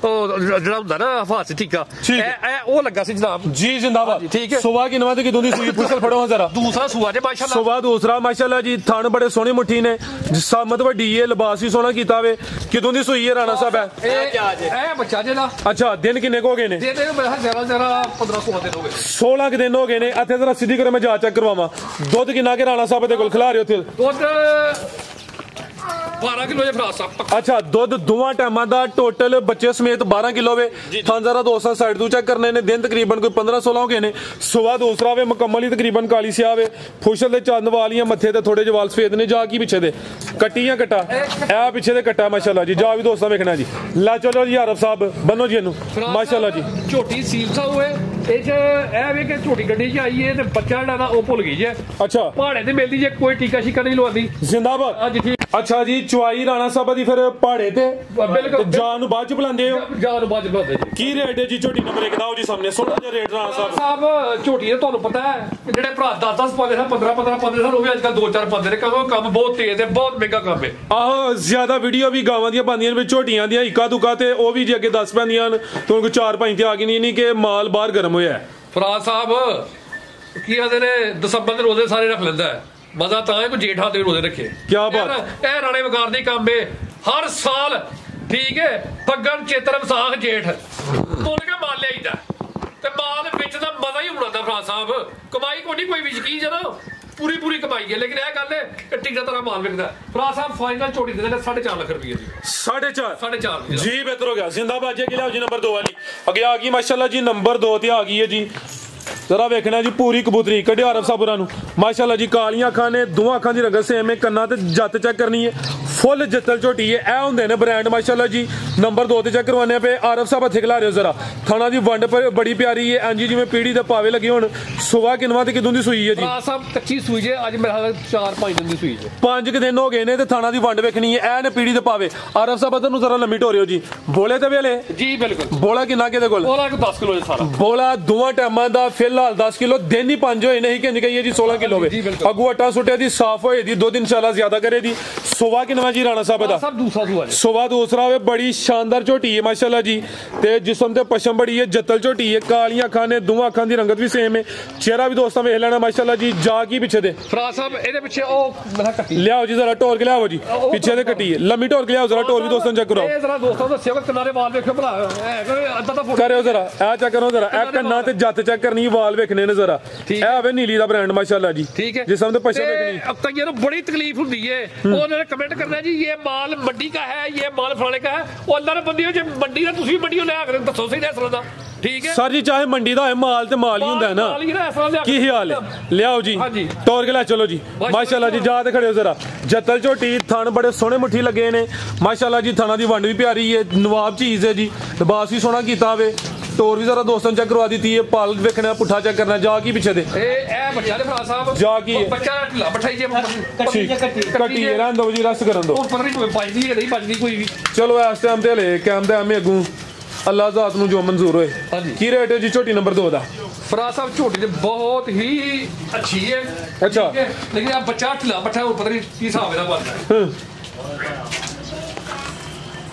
ਜਿਹੜਾ ਹੁੰਦਾ ਨਾ ਹਫਾਸ ਟੀਕਾ, ਇਹ ਉਹ ਲੱਗਾ ਸੀ ਜਨਾਬ ਜੀ। ਜਿੰਦਾਬਾਦ, ਠੀਕ ਹੈ। ਸੁਬਾ ਕਿਨਵਾ ਤੇ ਕਿਦੋਂ ਦੀ ਸੂਈ ਪੁੱਛਲ ਫੜੋ ਜ਼ਰਾ। ਦੂਸਰਾ ਸੂਆ ਜੇ ਮਾਸ਼ਾਅੱਲਾ, ਸੁਬਾ ਦੂਸਰਾ ਮਾਸ਼ਾਅੱਲਾ ਜੀ। ਥਣ ਬੜੇ ਸੋਹਣੇ ਮੁੱਠੀ ਨੇ, ਸਾਮਤ ਵੱਡੀ ਹੈ, ਲਿਬਾਸ ਵੀ ਸੋਹਣਾ ਕੀਤਾ ਵੇ। ਕਿਦੋਂ ਦੀ ਸੂਈ ਹੈ ਰਾਣਾ ਸਾਹਿਬ? ਇਹ ਬੱਚਾ ਜੇ ਦਾ। ਅੱਛਾ, ਦਿਨ ਕਿੰਨੇ ਕੋ ਹੋ ਗਏ ਨੇ? ਦੇ ਮੇਰਾ ਜ਼ਰਾ 15-16 ਦਿਨ ਹੋ ਗਏ, 16 ਦਿਨ ਹੋ ਗਏ ਨੇ। ਇੱਥੇ ਜ਼ਰਾ ਸਿੱਧੀ ਕਰੋ, ਮੈਂ ਜਾ ਚੈੱਕ ਕਰਵਾਵਾਂ। ਦੁੱਧ ਕਿੰਨਾ ਕੇ ਰਾਣਾ ਸਾਹਿਬ ਦੇ ਕੋਲ ਖਿਲਾ ਰਹੇ ਉੱਥੇ? ਦੁੱਧ 12 ਕਿਲੋ ਜੇ ਫਰਾਜ਼ ਸਾਹਿਬ। ਅੱਛਾ, ਦੁੱਧ ਦੋਵਾਂ ਟਾਈਮਾਂ ਦਾ ਟੋਟਲ ਬੱਚੇ ਸਮੇਤ 12 ਕਿਲੋ ਵੇ। ਥਾਂ ਜ਼ਰਾ ਦੋਸਤਾਂ ਸਾਈਡ ਤੋਂ ਚੈੱਕ ਕਰਨੇ ਨੇ। ਦਿਨ ਤਕਰੀਬਨ ਕੋਈ 15-16 ਹੋ ਗਏ ਨੇ। ਸੁਬਾ ਦੂਸਰਾ ਵੇ, ਮੁਕੰਮਲ ਹੀ ਤਕਰੀਬਨ ਕਾਲੀ ਸਿਆ ਵੇ। ਫੁਸ਼ਲ ਦੇ ਚੰਦ ਵਾਲੀਆਂ, ਮੱਥੇ ਤੇ ਥੋੜੇ ਜਿਹੇ ਵਾਲ ਸਫੇਦ ਨੇ। ਜਾ ਕੀ ਪਿੱਛੇ ਦੇ ਕੱਟੀਆਂ ਕੱਟਾ, ਇਹ ਪਿੱਛੇ ਦੇ ਕੱਟਾ ਮਾਸ਼ਾਅੱਲਾ ਜੀ। ਜਾ ਵੀ ਦੋਸਤਾਂ ਵੇਖਣਾ ਜੀ। ਲੈ ਚਲੋ ਜੀ ਆਰਫ ਸਾਹਿਬ ਬੰਨੋ ਜੀ ਇਹਨੂੰ ਮਾਸ਼ਾਅੱਲਾ ਜੀ। ਝੋਟੀ ਸੀਲ ਸਾਹਿਬ ਹੋਏ ਇਹ ਚ ਇਹ ਵੇ ਕਿ ਝੋਟੀ ਗੱਡੀ ਚ ਆਈ ਹੈ ਤੇ ਬੱਚਾ ਜਿਹੜਾ ਨਾ ਉਹ ਭੁੱਲ ਗਈ ਜੇ। ਅੱਛਾ, ਪਹਾੜੇ ਤੇ ਮਿਲਦੀ ਜੇ, ਕੋਈ ਟੀਕਾ ਸ਼ੀਕਾ ਨਹੀਂ ਲਵਾਉਂਦੀ। ਜ਼ਿੰਦਾਬਾਦ। ਹਾਂਜੀ ਠੀਕ। ਅੱਛਾ ਜੀ, ਚੁਆਈ ਰਾਣਾ ਸਾਹਿਬ ਦੀ ਫਿਰ ਪਹਾੜੇ ਤੇ ਬਿਲਕੁਲ। ਜਾਨ ਨੂੰ ਬਾਅਦ ਚ ਬੁਲਾਉਂਦੇ ਹੋ? ਜਾਨ ਨੂੰ ਬਾਅਦ ਚ ਬੁਲਾਉਂਦੇ ਜੀ। ਕੀ ਰੇਟ ਹੈ ਜੀ ਝੋਟੀ ਨੰਬਰ 1 ਦਾ? ਉਹ ਜੀ ਸਾਹਮਣੇ ਸੋਹਣਾ ਜਿਹਾ ਰੇਟ ਰਾਣਾ ਸਾਹਿਬ। ਝੋਟੀ ਦਾ ਤੁਹਾਨੂੰ ਪਤਾ ਹੈ ਜਿਹੜੇ ਭਰਾ 10-10 ਪਾਉਂਦੇ ਸਨ, 15-15 ਪਾਉਂਦੇ ਸਨ, ਉਹ ਵੀ ਅੱਜ ਕੱਲ 2-4 ਪਾਉਂਦੇ ਨੇ। ਕੰਮ ਬਹੁਤ ਤੇਜ਼ ਹੈ, ਬਹੁਤ ਮਹਿੰਗਾ ਕੰਮ ਹੈ। ਆਹੋ, ਜ਼ਿਆਦਾ ਵੀਡੀਓ ਵੀ ਗਾਵਾਂ ਦੀਆਂ ਪਾਉਂਦੀਆਂ ਨੇ, ਝੋਟੀਆਂ ਦੀਆਂ ਇੱਕਾ ਦੁੱਕਾ, ਤੇ ਉਹ ਵੀ ਜੇ ਅੱਗੇ 10 ਪੈਂਦੀਆਂ ਤੁਹਾਨੂੰ ਕੋਈ 4-5 ਤੇ ਆ ਗਈ ਨਹੀਂ ਕਿ ਮਾਲ ਬਾਹਰ ਗਰਮ ਹੋਇਆ। ਫਰਾਜ਼ ਸਾਹਿਬ ਕੀ ਆਦੇ ਨੇ, ਦਸੰਬਰ ਦੇ ਰੋਜ਼ੇ ਸਾਰੇ ਰੱਖ ਲੈਂਦਾ ਹੈ। ਮਜ਼ਾ ਤਾਂ ਹੈ ਕੋਈ ਜੇਠਾਂ ਦੇ ਰੋਜ਼ੇ ਰੱਖੇ। ਕੀ ਬਾਤ। ਇਹ ਰਾਣੇ ਵਕਾਰ ਦੀ ਕੰਮ ਹੈ ਹਰ ਸਾਲ, ਠੀਕ ਹੈ। ਫੱਗਣ, ਚੇਤਰ, ਵਿਸਾਖ, ਜੇਠ ਤੁਲ ਕੇ ਮਾਲ ਲਿਆਈਦਾ ਤੇ ਮਾਲ ਵਿੱਚ ਦਾ ਮਜ਼ਾ ਹੀ ਉਡਾਉਂਦਾ। ਫਰਾਜ਼ ਸਾਹਿਬ ਕਮਾਈ ਕੋਈ ਨਹੀਂ, ਕੋਈ ਵੀ ਯਕੀਨ ਜਦੋਂ ਪੂਰੀ ਕਮਾਈ ਹੈ। ਲੇਕਿਨ ਇਹ ਗੱਲ ਹੈ ਕਿ ਟਿਕਟਾਂ ਤਰ੍ਹਾਂ ਮਾਲ ਵਿਕਦਾ। ਫਰਾਜ਼ ਸਾਹਿਬ ਫਾਈਨਲ ਝੋਟੀ ਦੇ 4.5 ਲੱਖ ਰੁਪਏ ਦੀ। 4.5 ਜੀ ਬਿਹਤਰ ਹੋ ਗਿਆ। ਜ਼ਿੰਦਾਬਾਦ ਜੀ। ਲਿਆਓ ਜੀ ਨੰਬਰ 2 ਵਾਲੀ ਅੱਗੇ ਆ ਗਈ ਮਾਸ਼ਾਅੱਲਾ ਜੀ। ਨੰਬਰ 2 ਤੇ ਆ ਗਈ ਹੈ ਜੀ। ਜ਼ਰਾ ਵੇਖਣਾ ਜੀ, ਪੂਰੀ ਕਬੂਤਰੀ ਕੱਢਿਆ ਆਰਫ ਸਾਹਿਬ ਨੂੰ ਮਾਸ਼ਾਅੱਲਾ ਜੀ। ਕਾਲੀਆਂ ਅੱਖਾਂ ਨੇ, ਦੋਵਾਂ ਅੱਖਾਂ ਦੀ ਰੰਗਤ ਸੇਮ ਹੈ। ਕੰਨਾਂ ਤੇ ਜੱਤ ਚੈੱਕ ਕਰਨੀ ਹੈ। फुल जतल झोटी है ए होंदे ने ब्रांड माशाल्लाह जी। नंबर 2 ते चेक करवाने पे आरफ साहब हथे खिला रहे हो जरा। थाना दी वंड पर बड़ी प्यारी है एंजी जिवें पीढ़ी दे पावे लगे हुण। सुबह किनवा ते किदों दी सूई है जी? भरा साहब कच्ची सूई है अज मेरे हाल 4-5 दिन दी सूई है। 5 दिन हो गए ने ते थाना दी वंड वेखनी है ए ने पीढ़ी दे पावे। आरफ साहब तैनूं जरा लम्मी ढोरियो जी। बोले ते वेले जी बिल्कुल। बोला किन्ना किहदे कोल? बोला 10 किलो सारा बोला दोवां टाइमां दा फिलहाल 10 किलो दिन ही 5 होए नहीं कि निकई है जी 16 किलो वे। अगू आटा सुटिया दी साफ होए दी दुध इंशाल्लाह ज्यादा करे दी। सुबह किनवा जी राणा साहब दा? सब दूसरा सुआ है। सुबह दूसरा वे बड़ी शानदार झोटी है माशाल्लाह जी। ते जिस्म ते पशम बड़ी है जतल झोटी है कालियां अखां ने दोवां अखां दी रंगत भी सेम है। चेहरा भी दोस्तों वेख लेना माशाल्लाह जी। जा की पीछे दे फराज साहब एदे पीछे ओ मेरा कट्टी लियाओ जी जरा टोर के लियाओ जी पीछे दे कट्टी है लम्मी टोर के लियाओ जरा टोर भी दोस्तों चेक करो। ए जरा दोस्तों दस्सियो कि किनारे वाल देखो भला अद्धा दा फोटो करो जरा ए चेक करो जरा ए कन्ना ते जत चेक करनी वाल वेखने ने जरा। ए आवे नीली दा ब्रांड माशाल्लाह जी। ठीक है जिस्म ते पशम वेखनी। अब तक ये ना बड़ी तकलीफ होती है उन्होंने कमेंट करना है जी ये माल मंडी का है ये माल फलाने का है वो अल्लाह ने बंदी जो मंडी का तुम मंडी ले आकर दसो सही इस तरह का। ठीक है सर जी चाहे मंडी दा होए माल ते माल ही हुंदा है ना। की हाल है लियाओ जी तौर के ला चलो जी माशाल्लाह जी। जा ते खड़े हो जरा जतल झोटी थान बड़े सोहने मुट्ठी लगे ने माशाल्लाह जी। थाना दी वंड भी प्यारी है नवाब चीज है जी। लिबास भी सोहना कीता वे टोर भी जरा दोस्तों चेक करवा दी है। पाल वेखना पुठा चेक करना जा की पीछे दे बच्चा दे भरा साहब जा की है बच्चा ढिला बैठाई जे कट्टी है रहन दो जी रस करन दो पता नहीं बजदी है नहीं बजदी कोई भी। चलो इस टाइम ते ले कैम दे हमें अगू अल्लाह ज़ात नूं जो मंजूर होए। की रेट है जी झोटी नंबर 2 दा? फराज साहब झोटी बहुत ही अच्छी है। अच्छा लेकिन आप बच्चा ढिला बैठा है पता नहीं की हिसाब है बनता है।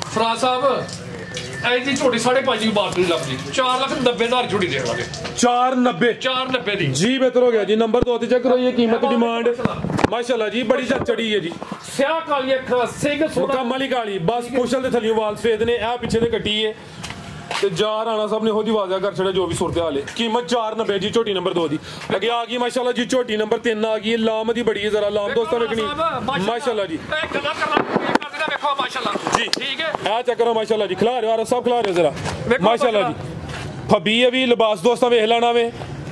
फराज साहब ऐ जी झोटी 5.5 की बात नहीं लगती 4,90,000 झोटी दे वाले 490 दी जी। बेहतर हो गया जी। नंबर 2 ते चेक करो ये कीमत डिमांड माशाल्लाह जी बड़ी चढ़ी है जी। स्याह काली अखां सिंह सोना मुकम्मल ही काली बस पुछल दे थलियों वाल सफेद ने ए पीछे दे कट्टी है ते जा राणा साहब ने हो दी वाजा कर छड़ा जो भी सूरत हाल है। कीमत 490 जी झोटी नंबर 2 दी। अगे आ गई माशाल्लाह जी झोटी नंबर 3 आ गई लाम दी बड़ी है जरा लाम दोस्तों रखनी माशाल्लाह जी। देखो माशाल्लाह जी ठीक है आ चेक करो माशाल्लाह जी। खिला रहे हो आरफ साहब खिला रहे हो जरा माशाल्लाह जी। फबी है भी लिबास दोस्तों वेख लेना वे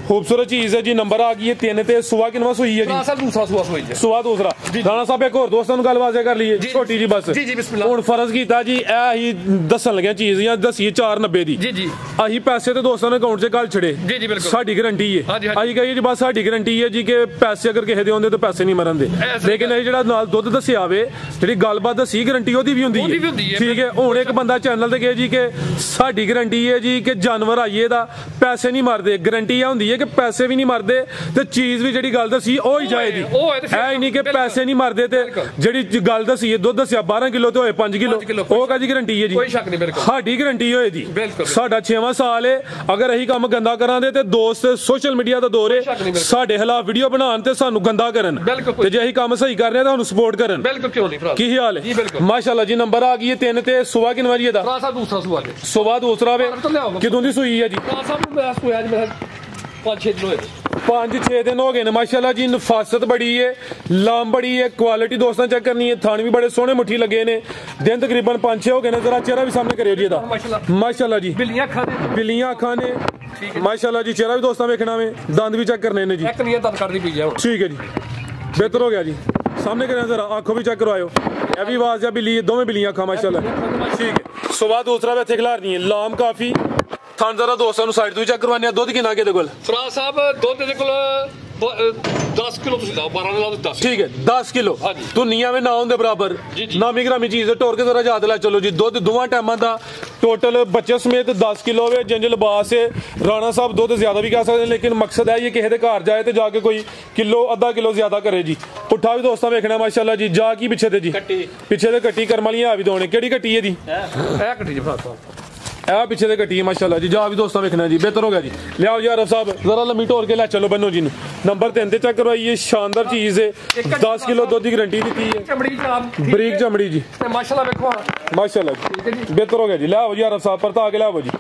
खूबसूरत चीज है जी। नंबर आ गई है 3 ते सुबह किनवा सुई है जी? दूसरा सुआ सुई है सुबह दूसरा। राणा साहब एक और दोस्तों गल वाजे कर ली छोटी जी बस जी बिस्मिल्लाह हुन फर्ज कीता जी ए ही दसन लगे चीज या दसी 490 दी जी अही पैसे ते दोस्तों ने अकाउंट च कल छड़े जी बिल्कुल साडी गारंटी है। अही कही जी बस साडी गारंटी है जी कि पैसे अगर किसे दे होंदे तो पैसे नहीं मरन दे। लेकिन अही जेड़ा नाल दुध दस्सिया आवे जेड़ी गलबात दसी गारंटी ओदी भी हुंदी है। ठीक है हुन एक बंदा चैनल ते कहे जी कि साडी गारंटी है जी कि जानवर आइए दा पैसे नहीं मरदे। गारंटी आ हुंदी है कि पैसे भी नहीं मरदे ते चीज भी जेड़ी गल दसी ओ ही जाएगी। है ही नहीं कि पैसे नहीं मरदे ते जेड़ी गल दसी है दुध दसिया 12 किलो ते होए 5 किलो ओ कादी गारंटी है जी? कोई शक नहीं बिल्कुल साडी गारंटी होए दी। साडा 6वां साल है अगर अही काम गंदा करांदे ते दोस्त सोशल मीडिया दा दौर है साडे खिलाफ वीडियो बनान ते सानू गंदा करन ते जे अही काम सही कर रहे हैं ते सानू सपोर्ट करन। बिल्कुल क्यों नहीं फराज की हाल है माशाल्लाह जी। नंबर आ गई है 3 ते सुबह किनवा जी दा? दूसरा सुआ है सुबह दूसरा वे किदों दी सुई है जी? 5-6 दिन हो गए ने माशाल्लाह जी। नफासत बड़ी है लाम बड़ी है क्वालिटी दोस्तों चेक करनी है। थान भी बड़े सोहने मुट्ठी लगे ने दिन तकरीबन 5-6 हो गए ने जरा चेहरा भी सामने करियो जी माशाल्लाह जी। बिल्लियां अखां ने माशाल्लाह जी। चेहरा भी दोस्तों वेखना में दंद भी चेक करने ने जी। ठीक है जी बेहतर हो गया जी। सामने करें जरा आंखों भी चेक करवाओ ए भी आवाज या बिल्ली दोवें बिल्लियां अखां माशाल्लाह। ठीक है सुबह दूसरा वे खिला रही है लाम काफी थान जरा दोस्तों साइड तो चेक करवाने दुध किन्ना के कोल? फराज साहब दुध दे कोल 10 किलो तुसी लाओ 12 लाओ 10 ठीक है 10 किलो दुनिया में ना होंदे बराबर नामी ग्रामी चीज है। टोर के जरा याद ला चलो जी। दुध दोवां टाइमां दा टोटल बच्चे समेत 10 किलो है। जिंज लिबास है राणा साहब दुध ज्यादा भी कह सकते हैं लेकिन मकसद है ये किसी के घर जाए तो जाके कोई किलो आधा किलो ज्यादा करे जी। पुट्ठा भी दोस्तों वेखना माशाल्लाह जी। जा की पीछे दे जी पीछे दे कट्टी करम वाली है भी दोने केड़ी कट्टी है दी? ए कट्टी जी फराज साहब ए पीछे दे कट्टी है माशाल्लाह जी। जा भी दोस्तों वेखना जी बेहतर हो गया जी। लियाओ जी आरफ साहब जरा लम्मी टोर के ला चलो बनो जी नंबर 3 ते चेक करवाइए। शानदार चीज है 10 किलो दुध की गारंटी दी है बरीक चमड़ी जी माशाल्लाह देखो माशाल्लाह जी बेहतर हो गया जी। लियाओ जी आरफ साहब परता के लियाओ जी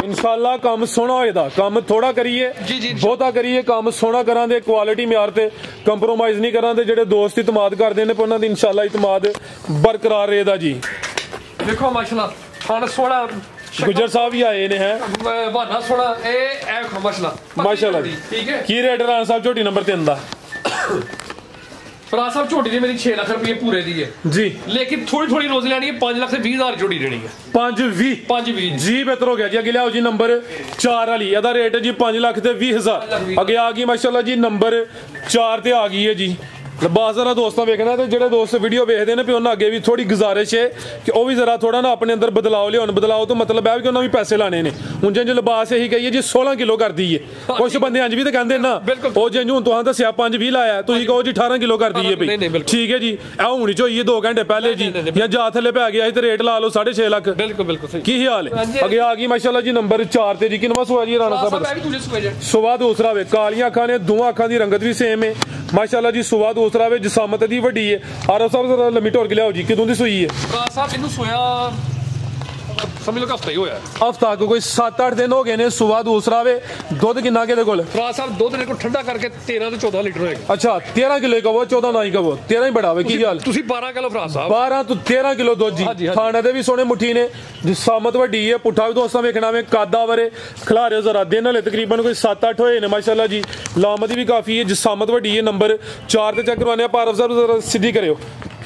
इंशाल्लाह काम सोना होएगा। काम थोड़ा करिए बहुता करिए काम सोना करा दे क्वालिटी म्यार ते कंप्रोमाइज नहीं करा दे। जेडे दोस्त इतमाद करते हैं उन्होंने इंशाल्लाह इतमाद बरकरार रहेगा जी। देखो माशाल्लाह खाना सोना गुजर साहब भी आए ने हैं बहाना सोना ए माशाल्लाह माशाल्लाह ठीक है। की रेट राणा साहब झोटी नंबर 3 दा? फराज साहब झोटी ने मेरी 6 लाख रुपये पूरे दी है जी, लेकिन थोड़ी थोड़ी रोज लेनी है। 5 लाख से 20,000 झोटी देनी है। 5-20 जी बेहतर हो गया जी। अगे लियाओ जी नंबर 4 वाली, ਇਹਦਾ रेट है जी 5,20,000। अगे आ गई माशाल्लाह जी नंबर 4 ਤੇ आ गई है जी। लिबास जरा दोस्तों वेखना ते जेडे दोस्त वीडियो वेखते हैं भी उन्हें अगे भी थोड़ी गुजारिश है कि वह भी जरा थोड़ा ना अपने अंदर बदलाव लिया। बदलाव तो मतलब है कि उन्हें भी पैसे लाने ने। हूँ जिंज लिबास यही कही जी 16 किलो कर दी है, कुछ बंदे अंज भी तो कहते ना वो जिंज हूँ तुहां दसिया 5-20 लाया, तुम कहो जी 18 किलो कर दी है। ठीक है जी, ए हुणी चोई 2 घंटे पहले जी, या जा थले पै गया तो रेट ला लो 6.5 लाख। की हाल है? अगे आ गई माशाल्लाह जी नंबर 4 ते जी। किनवा सुआ जी राणा साहब? सुबह दूसरा वे, कालियां अखां ने, दोवां अखां दी रंगत भी सेम है माशाल्लाह जी। सुबह दूसरा वे, जिसामत दी वड्डी है। आरफ साहब जरा लम्मी ढोल के लियाओ जी, किदों दी सूई है? फराज साहब इनू सोया समझ लो हफ्ता ही होया, हफ्ता को कोई 7-8 दिन हो गए ने। सुबह दूसरा वे, दुध किन्ना के कोल? फराज साहब दुध ने को ठंडा करके 13 से 14 लीटर होएगा। अच्छा 13 किलो का वो, 14 नहीं का वो, 13 ही बड़ा वे। की हाल? तुसी 12 किलो फराज साहब, 12 तो 13 किलो दुध जी। खाने दे भी सोने मुट्ठी ने, जिसामत वड्डी है। पुट्ठा भी दोस्तां वेखना वे, कादा वरे खिला रहे हो जरा। दिन हले तकरीबन कोई 7-8 होए ने माशाल्लाह जी। लामत भी काफी है, जिसामत वड्डी है। नंबर 4 ते चेक करवाने। पारफ साहब जरा सीधी करियो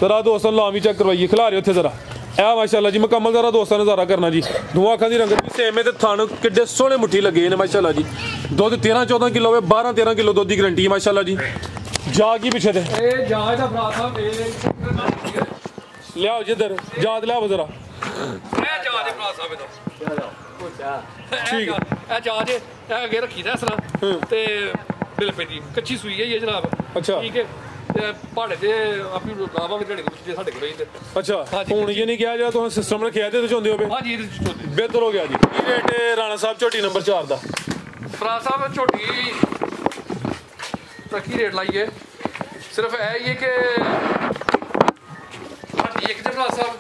जरा दोस्तों, लाम भी चेक करवाइए, खिला रहे हो जरा। ए माशाल्लाह जी मुकम्मल जरा दोस्तों नजारा करना जी। दोवां अखां दी रंगत भी सेम है ते थान किड्डे सोहने मुट्ठी लगे ने माशाल्लाह जी। दुध 13-14 किलो है, 12-13 किलो दुध की गारंटी है माशाल्लाह जी। जा की पीछे ते जहाज फराज साहब लियाओ जिधर जाद लियाओ जरा। ठीक है जहाज अगे रखी दा इस तरह ते बिल पे दी कच्ची सुई है ये जनाब। अच्छा ठीक है, पहाड़े ते अपनी लावा भी ढड़ी दे साडे कोल। अच्छा हुन ये नहीं किया जा तुहां सिस्टम रखिया ते चोंदे हो? हां जी बेहतर हो गया जी। की रेट है राणा साहब झोटी नंबर 4 दा? फराज साहब झोटी की रेट लाई है सिर्फ ये कि एक ते फराज साहब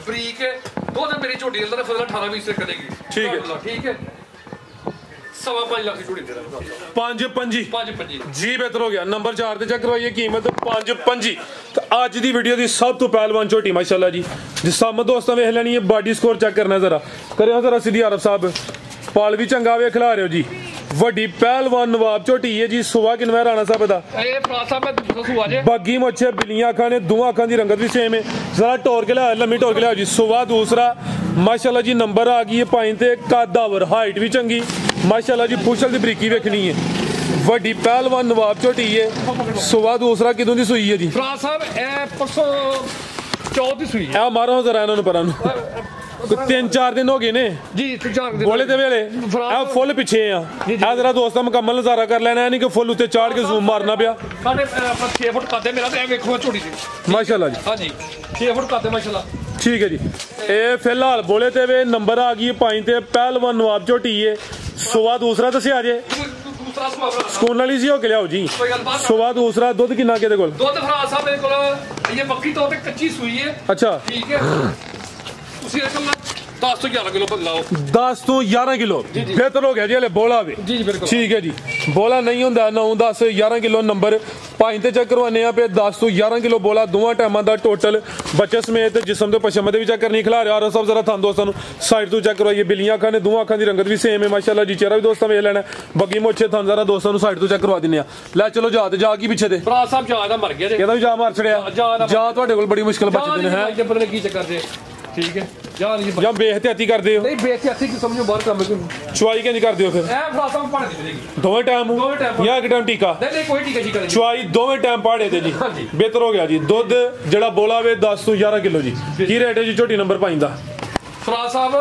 बरीक है, दो दिन मेरी झोटी अंदर फजल 18-20 करेगी। ठीक है, ठीक है। 5.25 लाख की झोटी दे रहा है। 5.25 जी बेहतर हो गया। नंबर 4 ते चेक करवाइए, कीमत 5.25। तो आज दी वीडियो दी सब तो पहलवान झोटी माशाल्लाह जी। जिसामत दोस्तों वेख लैनी है, बॉडी स्कोर चेक करना जरा, करियो जरा सीधी। आरफ साहब पाल भी चंगा वे खिला रहे हो जी। वड्डी पहलवान नवाब झोटी है जी। सुबह किनवा राणा साहब दा? बग्गी मुच्छे, बिलियां अखां ने, दोवां अखां दी रंगत भी सेम है। जरा टोर के लिया, लम्मी टोर के लिया जी। सुबह दूसरा माशाल्लाह जी नंबर आ गई है 5 ते। कादावर हाइट भी चंगी माशाल्लाह जी। पुछल दी बरीकी वेखनी है। वड्डी पहलवान नवाब झोटी है। सुबह दूसरा किदों दी सूई है जी? फराज साहब ए परसों चौथ दी सूई है। आ मारो जरा इन्हां नूं परां नूं। 3-4 दिन हो गए ने जी, 3-4 दिन बोले दे वेले फुल पिछे आ जरा दोस्तों मुकम्मल नजारा कर लेना है, नहीं कि फुल उत्ते चाड़ के जूम मारना पिया। साढ़े 6 फुट काते मेरा ते वेखो झोटी दी माशाल्लाह जी। हां जी 6 फुट काते माशाल्लाह। ठीक है जी। ए फिलहाल बोले ते वे नंबर आ गई 5 ते। पहलवान नवाब झोटी है। सुबह दूसरा दसिया जे ਸਕੂਨ ਵਾਲੀ ਸੀ ਹੋ ਕੇ ਲਿਆਓ ਜੀ। ਸੁਬਾ ਦੂਸਰਾ ਦੁੱਧ ਕਿੰਨਾ ਕਿਹਦੇ ਕੋਲ? ਦੁੱਧ ਫਰਾਜ ਸਾਹਿਬ ਮੇਰੇ ਕੋਲ ਇਹ ਬੱਕੀ ਤੋਂ ਤੇ ਕੱਚੀ ਸੂਈ ਹੈ। ਅੱਛਾ ਠੀਕ ਹੈ, ਤੁਸੀਂ ਇਹ 10 ਤੋਂ 11 किलो लाओ। 10 ਤੋਂ 11 किलो बेहतर हो गया जी। हले बोला वे जी बिल्कुल ठीक है जी। बोला नहीं होंदा 9 10 11 किलो नंबर 5 ते चेक करवाने पे 10 ਤੋਂ 11 किलो बोला दोवां टाइमां दा टोटल बच्चे समेत जिस्म दे पछम दे भी चेक करनी खिला रहा। और सब जरा थान दोस्तों साइड तो चेक करवाइए। बिलियां अखां ने, दोवां अखां दी रंगत भी सेम है माशाल्लाह जी। चेहरा भी दोस्तों वेख लेना। बग्गी मोछे थान जरा दोस्तों साइड तो चेक करवा दिन्ने आ। ले चलो जा की पीछे दे फराज साहब जा दा मर गया जे। कहदा भी जा मार छड़िया जा तुहाडे कोल बड़ी मुश्किल बचदे ने है। पता नहीं की चक्कर जे। ठीक है जा नहीं ਜਾਂ ਬੇਇਹਤਿਆਤੀ ਕਰਦੇ ਹੋ? नहीं बेइज्जती की समझो बाहर काम है। ਚੁਆਈ ਕਿੰਜ ਕਰਦੇ ਹੋ ਫਿਰ? ए फराज साहब पढ़ दी जाएगी ਦੋਵੇਂ ਟਾਈਮ ਜਾਂ ਇੱਕ ਟਾਈਮ ਟੀਕਾ? नहीं कोई टीका जी करेंगे। ਚੁਆਈ ਦੋਵੇਂ ਟਾਈਮ ਪਾੜੇ ਤੇ ਜੀ। ਬਿਹਤਰ ਹੋ ਗਿਆ ਜੀ। ਦੁੱਧ ਜਿਹੜਾ ਬੋਲਾ ਵੇ 10 ਤੋਂ 11 ਕਿਲੋ ਜੀ। ਕੀ ਰੇਟ ਹੈ ਜੀ ਝੋਟੀ ਨੰਬਰ 5 ਦਾ? फराज साहब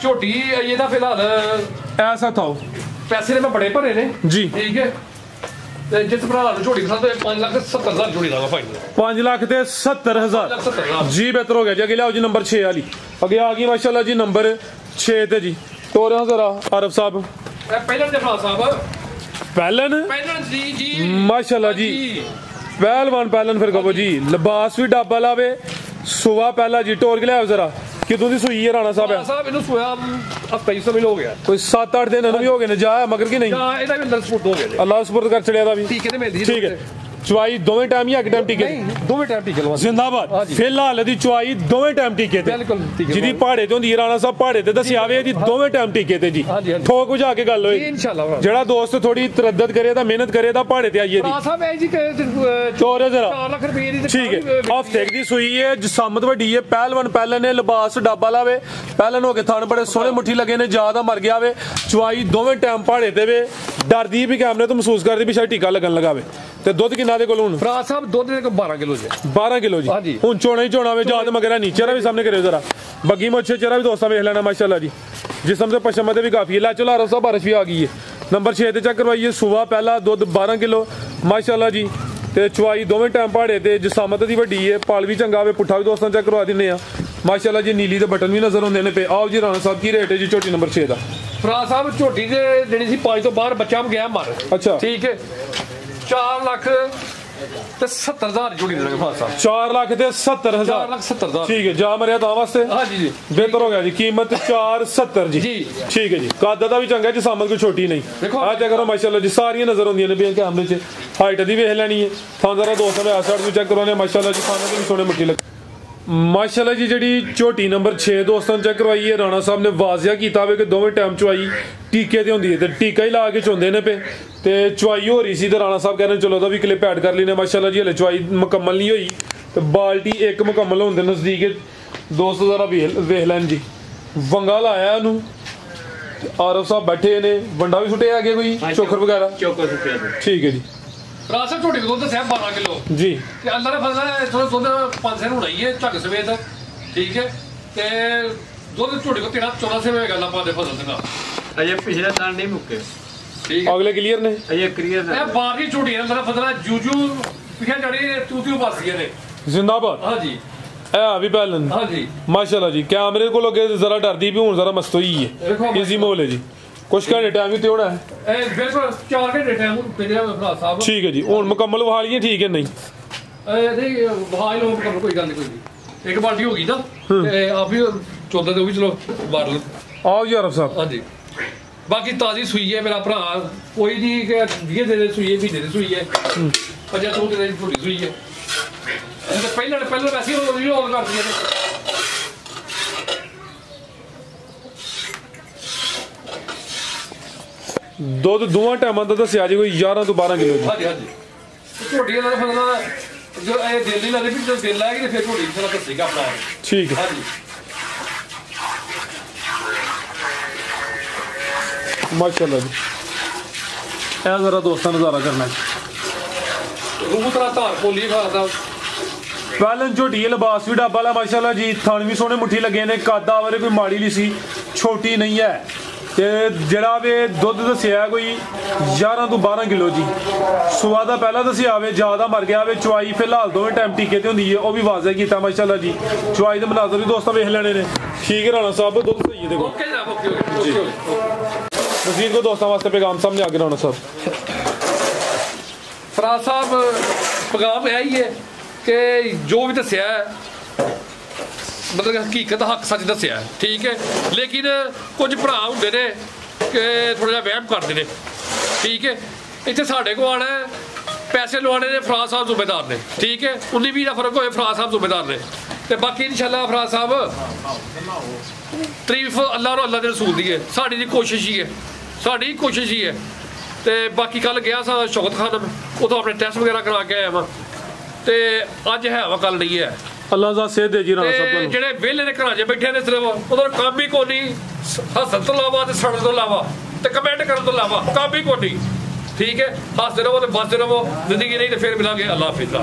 झोटी ये फिलहाल ਐਸਾ ਥਾਓ पैसे ने मैं बड़े भरे ने जी। ठीक है, जिस भरा झोटी के साथ 5,70,000 झोटी लाऊंगा भाई। 5,70,000 जी। बेहतर हो गया जी। अगे लियाओ जी नंबर 6 वाली। अगे आ गई माशाल्लाह जी नंबर 6 ते जी। तो जरा आरफ साहब पहलन दे फराज साहब पहलन जी माशाल्लाह जी। पहलवान पहलन फिर कहो जी। लिबास भी डाबा लावे। सुबह पहला जी टोर के लियाओ जरा। कितों दी सूई है राणा साहब? साहब इनु सोया हफ्ता ही समय हो गया। कोई 7-8 दिन भी हो गए ने। जाया मगर की नहीं? हां एदा भी अंदर सपोर्ट हो गया। अल्लाह सपोर्ट कर चलिया दा भी। ठीक है ते मिलदी ठीक है। ਚਵਾਈ ਦੋਵੇਂ ਟਾਈਮ ਜਾਂ ਇੱਕ ਟਾਈਮ ਟੀਕੇ ਨਹੀਂ ਦੋਵੇਂ ਟਾਈਮ ਟੀਕੇ ਲਵਾ ਜ਼ਿੰਦਾਬਾਦ ਫਿਲਹਾਲ ਦੀ ਚਵਾਈ ਦੋਵੇਂ ਟਾਈਮ ਟੀਕੇ ਤੇ ਬਿਲਕੁਲ ਟੀਕੇ ਜਿਹਦੀ ਪਹਾੜੇ ਤੇ ਹੁੰਦੀ ਹੈ ਰਾਣਾ ਸਾਹਿਬ ਪਹਾੜੇ ਤੇ ਦੱਸਿਆ ਵੇ ਇਹਦੀ ਦੋਵੇਂ ਟਾਈਮ ਟੀਕੇ ਤੇ ਜੀ ਠੋਕ ਬੁਝਾ ਕੇ ਗੱਲ ਹੋਏ ਇਨਸ਼ਾਅੱਲਾ ਜਿਹੜਾ ਦੋਸਤ ਥੋੜੀ ਤਰੱਦਦ ਕਰੇ ਤਾਂ ਮਿਹਨਤ ਕਰੇ ਤਾਂ ਪਹਾੜੇ ਤੇ ਆਈਏ ਜੀ ਸਾਹਿਬ ਹੈ ਜੀ ਚੋਰੇ ਜ਼ਰਾ 4 ਲੱਖ ਰੁਪਏ ਦੀ ਠੀਕ ਹੈ ਹਫਤੇ ਦੀ ਸੂਈ ਹੈ ਜਸਮਤ ਵੱਡੀ ਹੈ ਪਹਿਲਵਾਨ ਪਹਿਲੇ ਨੇ ਲਿਬਾਸ ਡਾਬਾ ਲਾਵੇ ਪਹਿਲਨ ਹੋ ਕੇ ਥਣ ਬੜੇ ਸੋਹਣੇ ਮੁੱਠੀ ਲੱਗੇ ਨੇ ਜ਼ਿਆਦਾ ਮਰ ਗਿਆ ਵੇ ਚਵਾਈ ਦੋਵੇਂ ਟਾਈਮ ਪਹਾੜੇ ਤੇ ਵੇ ਡਰਦੀ ਵੀ ਕੈਮਰੇ ਤੋਂ ਮਹਿਸੂਸ ਕਰਦੀ ਵੀ ਸ਼ਾਇਦ ਟੀਕਾ ਲੱਗਣ ਲਗਾਵੇ ਤੇ ਦੁੱਧ ਕਿੰਨਾ ਦੇ ਕੋਲ ਹੁਣ ਫਰਾਜ਼ ਸਾਹਿਬ ਦੁੱਧ ਦੇ ਕੋਲ 12 ਕਿਲੋ ਜੀ 12 ਕਿਲੋ ਜੀ ਹੁਣ ਚੋਣਾ ਹੀ ਚੋਣਾ ਵੇ ਜਾਦ ਮਗਰਾ ਨੀ ਚਿਹਰਾ ਵੀ ਸਾਹਮਣੇ ਕਰਿਓ ਜ਼ਰਾ ਬੱਗੀ ਮੋਛੇ ਚਿਹਰਾ ਵੀ ਦੋਸਤਾਂ ਵੇਖ ਲੈਣਾ ਮਾਸ਼ਾਅੱਲਾ ਜੀ ਜਿਸਮ ਤੇ ਪਸ਼ਮ ਤੇ ਵੀ ਕਾਫੀ ਹੈ ਲੈ ਚਲੋ ਆਰੋ ਸਾਹਿਬ ਬਾਰਿਸ਼ ਵੀ ਆ ਗਈ ਹੈ ਨੰਬਰ 6 ਤੇ ਚੈੱਕ ਕਰਵਾਈਏ ਸੁਬਾ ਪਹਿਲਾ ਦੁੱਧ 12 ਕਿਲੋ ਮਾਸ਼ਾਅੱਲਾ ਜੀ ਤੇ ਚਵਾਈ ਦੋਵੇਂ ਟਾਈਮ ਪਹਾੜੇ ਤੇ ਜਸਾਮਤ ਦੀ ਵੱਡੀ ਹੈ ਪਾਲ ਵੀ ਚੰਗਾ ਵੇ ਪੁੱਠਾ ਵੀ ਦੋਸਤਾਂ ਚੈੱਕ ਕਰਵਾ ਦਿੰਨੇ ਆ ਮਾਸ਼ਾਅੱਲਾ ਜੀ ਨੀਲੀ ਦੇ ਬਟਨ ਵੀ ਨਜ਼ਰ ਆਉਂਦੇ ਨੇ ਪਏ ਆਓ ਜੀ ਰਾਣਾ ਸਾਹਿਬ ਕੀ ਰੇਟ ਹੈ ਜੀ ਝੋਟੀ ਨੰਬਰ 6 ਦਾ ਫਰਾਜ਼ ਸਾਹਿਬ ਝੋਟੀ ਦੇ ਜਿਹੜੀ ਸੀ 5 ਤੋਂ ਬਾਹਰ ਬੱਚਾ ਗਿਆ ਮਰ ਅੱਛਾ ਠੀਕ ਹੈ 4 ਲੱਖ ਤੇ 70,000 ਝੋਟੀ ਦੇ ਫਰਾਜ਼ ਸਾਹਿਬ 4 ਲੱਖ ਤੇ 70,000 4 ਲੱਖ 70,000 ਠੀਕ ਹੈ ਜਾ ਮਰਿਆ ਤਾਂ ਵਾਸਤੇ ਹਾਂਜੀ ਜੀ ਬਿਹਤਰ ਹੋ ਗਿਆ ਜੀ ਕੀਮਤ 470 ਜੀ ਜੀ ਠੀਕ ਹੈ ਜੀ ਕੱਦ ਦਾ ਵੀ ਚੰਗਾ ਜਸਾਮਤ ਕੋਈ ਛੋਟੀ ਨਹੀਂ ਆ ਚੈੱਕ ਕਰੋ ਮਾਸ਼ਾਅੱਲਾ ਜੀ ਸਾਰੀਆਂ ਨਜ਼ਰ ਆਉਂਦੀਆਂ ਨੇ ਵੀ ਕੈਮਰੇ 'ਚ ਹਾਈਟ ਦੀ ਵੇਖ ਲੈਣੀ ਹੈ ਥਾਂ ਜ਼ਰਾ ਦੋਸਤਾਂ ਨੇ ਆਸ ਸਾਈਡ ਵੀ ਚੈੱਕ ਕਰਵਾਉਣੇ ਮਾਸ਼ਾਅੱਲਾ ਜੀ ਖਾਣੇ ਤੇ ਵੀ ਸੋਹਣੇ ਮੁੱਠੀ ਲੱਗ ਮਾਸ਼ਾਅੱਲਾ ਜੀ ਜਿਹੜੀ ਝੋਟੀ ਨੰਬਰ 6 ਦੋਸਤਾਂ ਚੈੱਕ ਕਰਵਾਈ ਹੈ ਰਾਣਾ ਸਾਹਿਬ ਨੇ ਵਾਜ਼ਿਆ ਕੀਤਾ ਹੋਵੇ ਕਿ ਦੋਵੇਂ ਟਾਈਮ ਚਵਾਈ ਟੀਕੇ ਤੇ ਹੁੰਦੀ ਹੈ ਤੇ ਟੀਕਾ ਹੀ ਲਾ ਕੇ ਚੁੰਦੇ ਨੇ ਪਏ ਤੇ ਚਵਾਈ ਹੋ ਰਹੀ ਸੀ ਤੇ ਰਾਣਾ ਸਾਹਿਬ ਕਹਿੰਦੇ ਚਲੋ ਉਹਦਾ ਵੀ ਕਲਿੱਪ ਐਡ ਕਰ ਲੈਨੇ ਮਾਸ਼ਾਅੱਲਾ ਜੀ ਹਲੇ ਚਵਾਈ ਮੁਕੰਮਲ ਨਹੀਂ ਹੋਈ ਤੇ ਬਾਲਟੀ ਇੱਕ ਮੁਕੰਮਲ ਹੋਣ ਦੇ ਨਜ਼ਦੀਕ ਦੋਸਤ ਜ਼ਰਾ ਵੇਖ ਲੈਣ ਜੀ ਵੰਗਾ ਲਾਇਆ ਉਹਨੂੰ ਆਰਫ ਸਾਹਿਬ ਬੈਠੇ ਨੇ ਵੰਡਾ ਵੀ ਸੁੱਟੇ ਆਗੇ ਕੋਈ ਚੋਖਰ ਵਗੈਰਾ ਚੋਕਰ ਸੁੱਟਿਆ ਠੀਕ ਹੈ ਜੀ ਫਰਾਜ਼ ਸਾਹਿਬ ਝੋਟੀ ਦੁੱਧ ਦੱਸਿਆ 12 ਕਿਲੋ ਜੀ ਤੇ ਅੱਲਾ ਦਾ ਫਜ਼ਲ ਹੈ ਥੋੜਾ ਦੁੱਧ 5 ਸੇ ਹੋਣਾ ਹੀ ਹੈ ਝੱਗ ਸਵੇਦ ਠੀਕ ਹੈ ਤੇ ਦੁੱਧ ਝੋਟੀ ਕੋ 13-14 ਸੇ ਹੋਏਗਾ ਅੱਲਾ ਪਾਕ ਦੇ ਫਜ਼ਲ ਦੇ ਨਾਲ ਅਜੇ ਪਿਛਲੇ ਦਿਨ ਨਹੀਂ ਮੁੱਕੇ ਠੀਕ ਹੈ ਅਗਲੇ ਕਲੀਅਰ ਨੇ ਅਜੇ ਕਲੀਅਰ ਇਹ ਬਾਹਰ ਦੀ ਝੋਟੀ ਅੱਲਾ ਦਾ ਫਜ਼ਲ ਹੈ ਜੂਜੂ ਪਿਛੇ ਜੜੀ ਤੂਤੀਓ ਪਾਸੀਆਂ ਨੇ ਜ਼ਿੰਦਾਬਾਦ ਹਾਂਜੀ ਇਹ ਆ ਵੀ ਪਹਿਲਨ ਹਾਂਜੀ ਮਾਸ਼ਾਅੱਲਾ ਜੀ ਕੈਮਰੇ ਕੋਲ ਅੱਗੇ ਜ਼ਰਾ ਡਰਦੀ ਵੀ ਹੁਣ ਜ਼ਰਾ ਮਸਤ ਹੋਈ ਹੈ ਈਜ਼ੀ ਮੋਲ ਹੈ ਜੀ ਕੁਛ ਘੰਟੇ ਟਾਈਮ ਵੀ ਤੇ ਹੋਣਾ ਹੈ ਇਹ ਬਿਲਕੁਲ 4 ਘੰਟੇ ਟਾਈਮ ਪਿੰਡਿਆ ਫਰਾਜ਼ ਸਾਹਿਬ ਠੀਕ ਹੈ ਜੀ ਹੁਣ ਮੁਕੰਮਲ ਵਹਾ ਲਈਏ ਠੀਕ ਹੈ ਨਹੀਂ ਇਹਦੇ ਵਹਾਈ ਲੋਕ ਕਰ ਕੋਈ ਗੱਲ ਨਹੀਂ ਕੋਈ ਨਹੀਂ ਇੱਕ ਬਾਲਟੀ ਹੋ ਗਈ ਨਾ ਤੇ ਆਪ ਵੀ 14 ਤੇ ਉਹ ਵੀ ਚਲੋ ਬਾਹਰ ਲਓ ਆਓ ਜੀ ਆਰਫ ਸਾਹਿਬ ਹਾਂਜੀ ਬਾਕੀ ਤਾਜ਼ੀ ਸੂਈ ਹੈ ਮੇਰਾ ਭਰਾ ਕੋਈ ਨਹੀਂ ਕਿ 20 ਦਿਨ ਦੀ ਸੂਈ ਹੈ ਮਹੀਨੇ ਦੀ ਸੂਈ ਹੈ 50 ਦਿਨ ਦੀ ਛੋਟੀ ਸੂਈ ਹੈ ਤੇ ਪਹਿਲਾਂ ਵੈਸੇ ਉਹ ਰੋਲ ਕਰਦੀ ਹੈ ਦੁੱਧ ਦੋਵਾਂ ਟਾਈਮਾਂ ਦਾ ਦੱਸਿਆ ਜੀ ਕੋਈ 11 ਤੋਂ 12 ਕਿਲੋ ਜੀ ਹਾਂਜੀ ਹਾਂਜੀ ਝੋਟੀ ਦਾ ਫਸਲਾ ਜੋ ਇਹ ਦਿਲ ਨਹੀਂ ਲੱਗਦੀ ਵੀ ਜਦੋਂ ਦਿਲ ਆਏਗੀ ਤੇ ਫਿਰ ਝੋਟੀ ਫਸਲਾ ਦੱਸੇਗਾ ਆਪਣਾ ਠੀਕ ਹੈ ਹਾਂਜੀ ਮਾਸ਼ਾਅੱਲਾ ਜੀ ਇਹ ਜ਼ਰਾ ਦੋਸਤਾਂ ਨਜ਼ਾਰਾ ਕਰਨਾ ਰੂਹ ਤਰ੍ਹਾਂ ਧਾਰ ਪੋਲੀ ਖਾਦਾ ਪਹਿਲਨ ਝੋਟੀ ਲਿਬਾਸ ਵੀ ਡੱਬਾ ਲਾ ਮਾਸ਼ਾਅੱਲਾ ਜੀ ਥਣ ਵੀ ਸੋਹਣੇ ਮੁੱਠੀ ਲੱਗੇ ਨੇ ਕਾਦਾ ਵਾਲੇ ਕੋਈ ਮਾੜੀ ਨਹੀਂ ਸੀ ਛੋਟੀ ਨਹੀਂ ਹੈ ਤੇ ਜਿਹੜਾ ਵੇ ਦੁੱਧ ਦੱਸਿਆ ਕੋਈ 11 ਤੋਂ 12 ਕਿਲੋ ਜੀ ਸੁਬਾ ਦਾ ਪਹਿਲਾਂ ਦੱਸਿਆ ਵੇ ਜ਼ਿਆਦਾ ਮਰ ਗਿਆ ਵੇ ਚਵਾਈ ਫਿਲਹਾਲ ਦੋਵੇਂ ਟਾਈਮ ਟੀਕੇ ਤੇ ਹੁੰਦੀ ਹੈ ਉਹ ਵੀ ਵਾਜ਼ਿਆ ਕੀਤਾ ਮਾਸ਼ਾਅੱਲਾ ਜੀ ਚਵਾਈ ਦੇ ਮਨਾਜ਼ਰ ਵੀ ਦੋਸਤਾਂ ਵੇਖ ਲੈਣੇ ਨੇ ਠੀਕ ਹੈ ਰਾਣਾ ਸਾਹਿਬ ਦੁੱਧ ਸਹੀ ਹੈ ਦੇਖੋ ਓਕੇ ਜਨਾਬ ਓਕੇ ਮਜ਼ੀਦ ਕੋ ਦੋਸਤਾਂ ਵਾਸਤੇ ਪੈਗਾਮ ਸਾਹਮਣੇ ਆ ਕੇ ਰਾਣਾ ਸਾਹਿਬ ਫਰਾਜ਼ ਸਾਹਿਬ ਪੈਗਾਮ ਇਹ ਹੀ ਹੈ ਕਿ ਜੋ ਵੀ ਦੱਸਿਆ ਮਤਲਬ ਹਕੀਕਤ ਹੱਕ ਸੱਚ ਦੱਸਿਆ ਠੀਕ ਹੈ ਲੇਕਿਨ ਕੁਝ ਭਰਾ ਹੁੰਦੇ ਨੇ ਕਿ ਥੋੜਾ ਜਿਹਾ ਵਹਿਮ ਕਰਦੇ ਨੇ ਠੀਕ ਹੈ ਇੱਥੇ ਸਾਡੇ ਕੋਲ ਆਣਾ ਪੈਸੇ ਲਵਾਉਣੇ ਨੇ ਫਰਾਜ਼ ਸਾਹਿਬ ਜ਼ਿੰਮੇਦਾਰ ਨੇ ਠੀਕ ਹੈ 19-20 ਦਾ ਫਰਕ ਹੋਏ ਫਰਾਜ਼ ਸਾਹਿਬ ਜ਼ਿੰਮੇਦਾਰ ਨੇ ਤੇ ਬਾਕੀ ਇਨਸ਼ਾਅੱਲਾ ਫਰਾਜ਼ ਸਾਹਿਬ ਤਾਰੀਫ ਅੱਲਾ ਦੇ ਰਸੂਲ ਦੀ ਹੈ ਸਾਡੀ ਦੀ ਕੋਸ਼ਿਸ਼ ਹੀ ਹੈ ਸਾਡੀ ਕੋਸ਼ਿਸ਼ ਹੀ ਹੈ ਤੇ ਬਾਕੀ ਕੱਲ ਗਿਆ ਸਾਂ ਸ਼ੌਕਤ ਖਾਨ ਉਦੋਂ ਆਪਣੇ ਟੈਸਟ ਵਗੈਰਾ ਕਰਾ ਕੇ ਆਇਆ ਵਾਂ ਤੇ ਅੱਜ ਹੈ ਵਾ ਕੱਲ ਨਹੀਂ ਹੈ ਅੱਲਾ ਦਾ ਸੇਧ ਦੇ ਜੀ ਰਾਣਾ ਸਾਹਿਬ ਤੁਹਾਨੂੰ ਜਿਹੜੇ ਵਿਹਲੇ ਦੇ ਘਰਾਂ 'ਚ ਬੈਠੇ ਨੇ ਸਿਰਫ ਉਹਦਾ ਕੰਮ ਹੀ ਕੋਈ ਨਹੀਂ ਹੱਸਣ ਤੋਂ ਇਲਾਵਾ ਤੇ ਸੜਨ ਤੋਂ ਇਲਾਵਾ ਤੇ ਕਮੈਂਟ ਕਰਨ ਤੋਂ ਇਲਾਵਾ ਕੰਮ ਹੀ ਕੋਈ ਨਹੀਂ ਠੀਕ ਹੈ ਹੱਸਦੇ ਰਹੋ ਤੇ ਬਸਦੇ ਰਹੋ ਜ਼ਿੰਦਗੀ ਨਹੀਂ ਤੇ ਫਿਰ ਮਿਲਾਂਗੇ ਅੱਲਾ ਹਾਫਿਜ਼।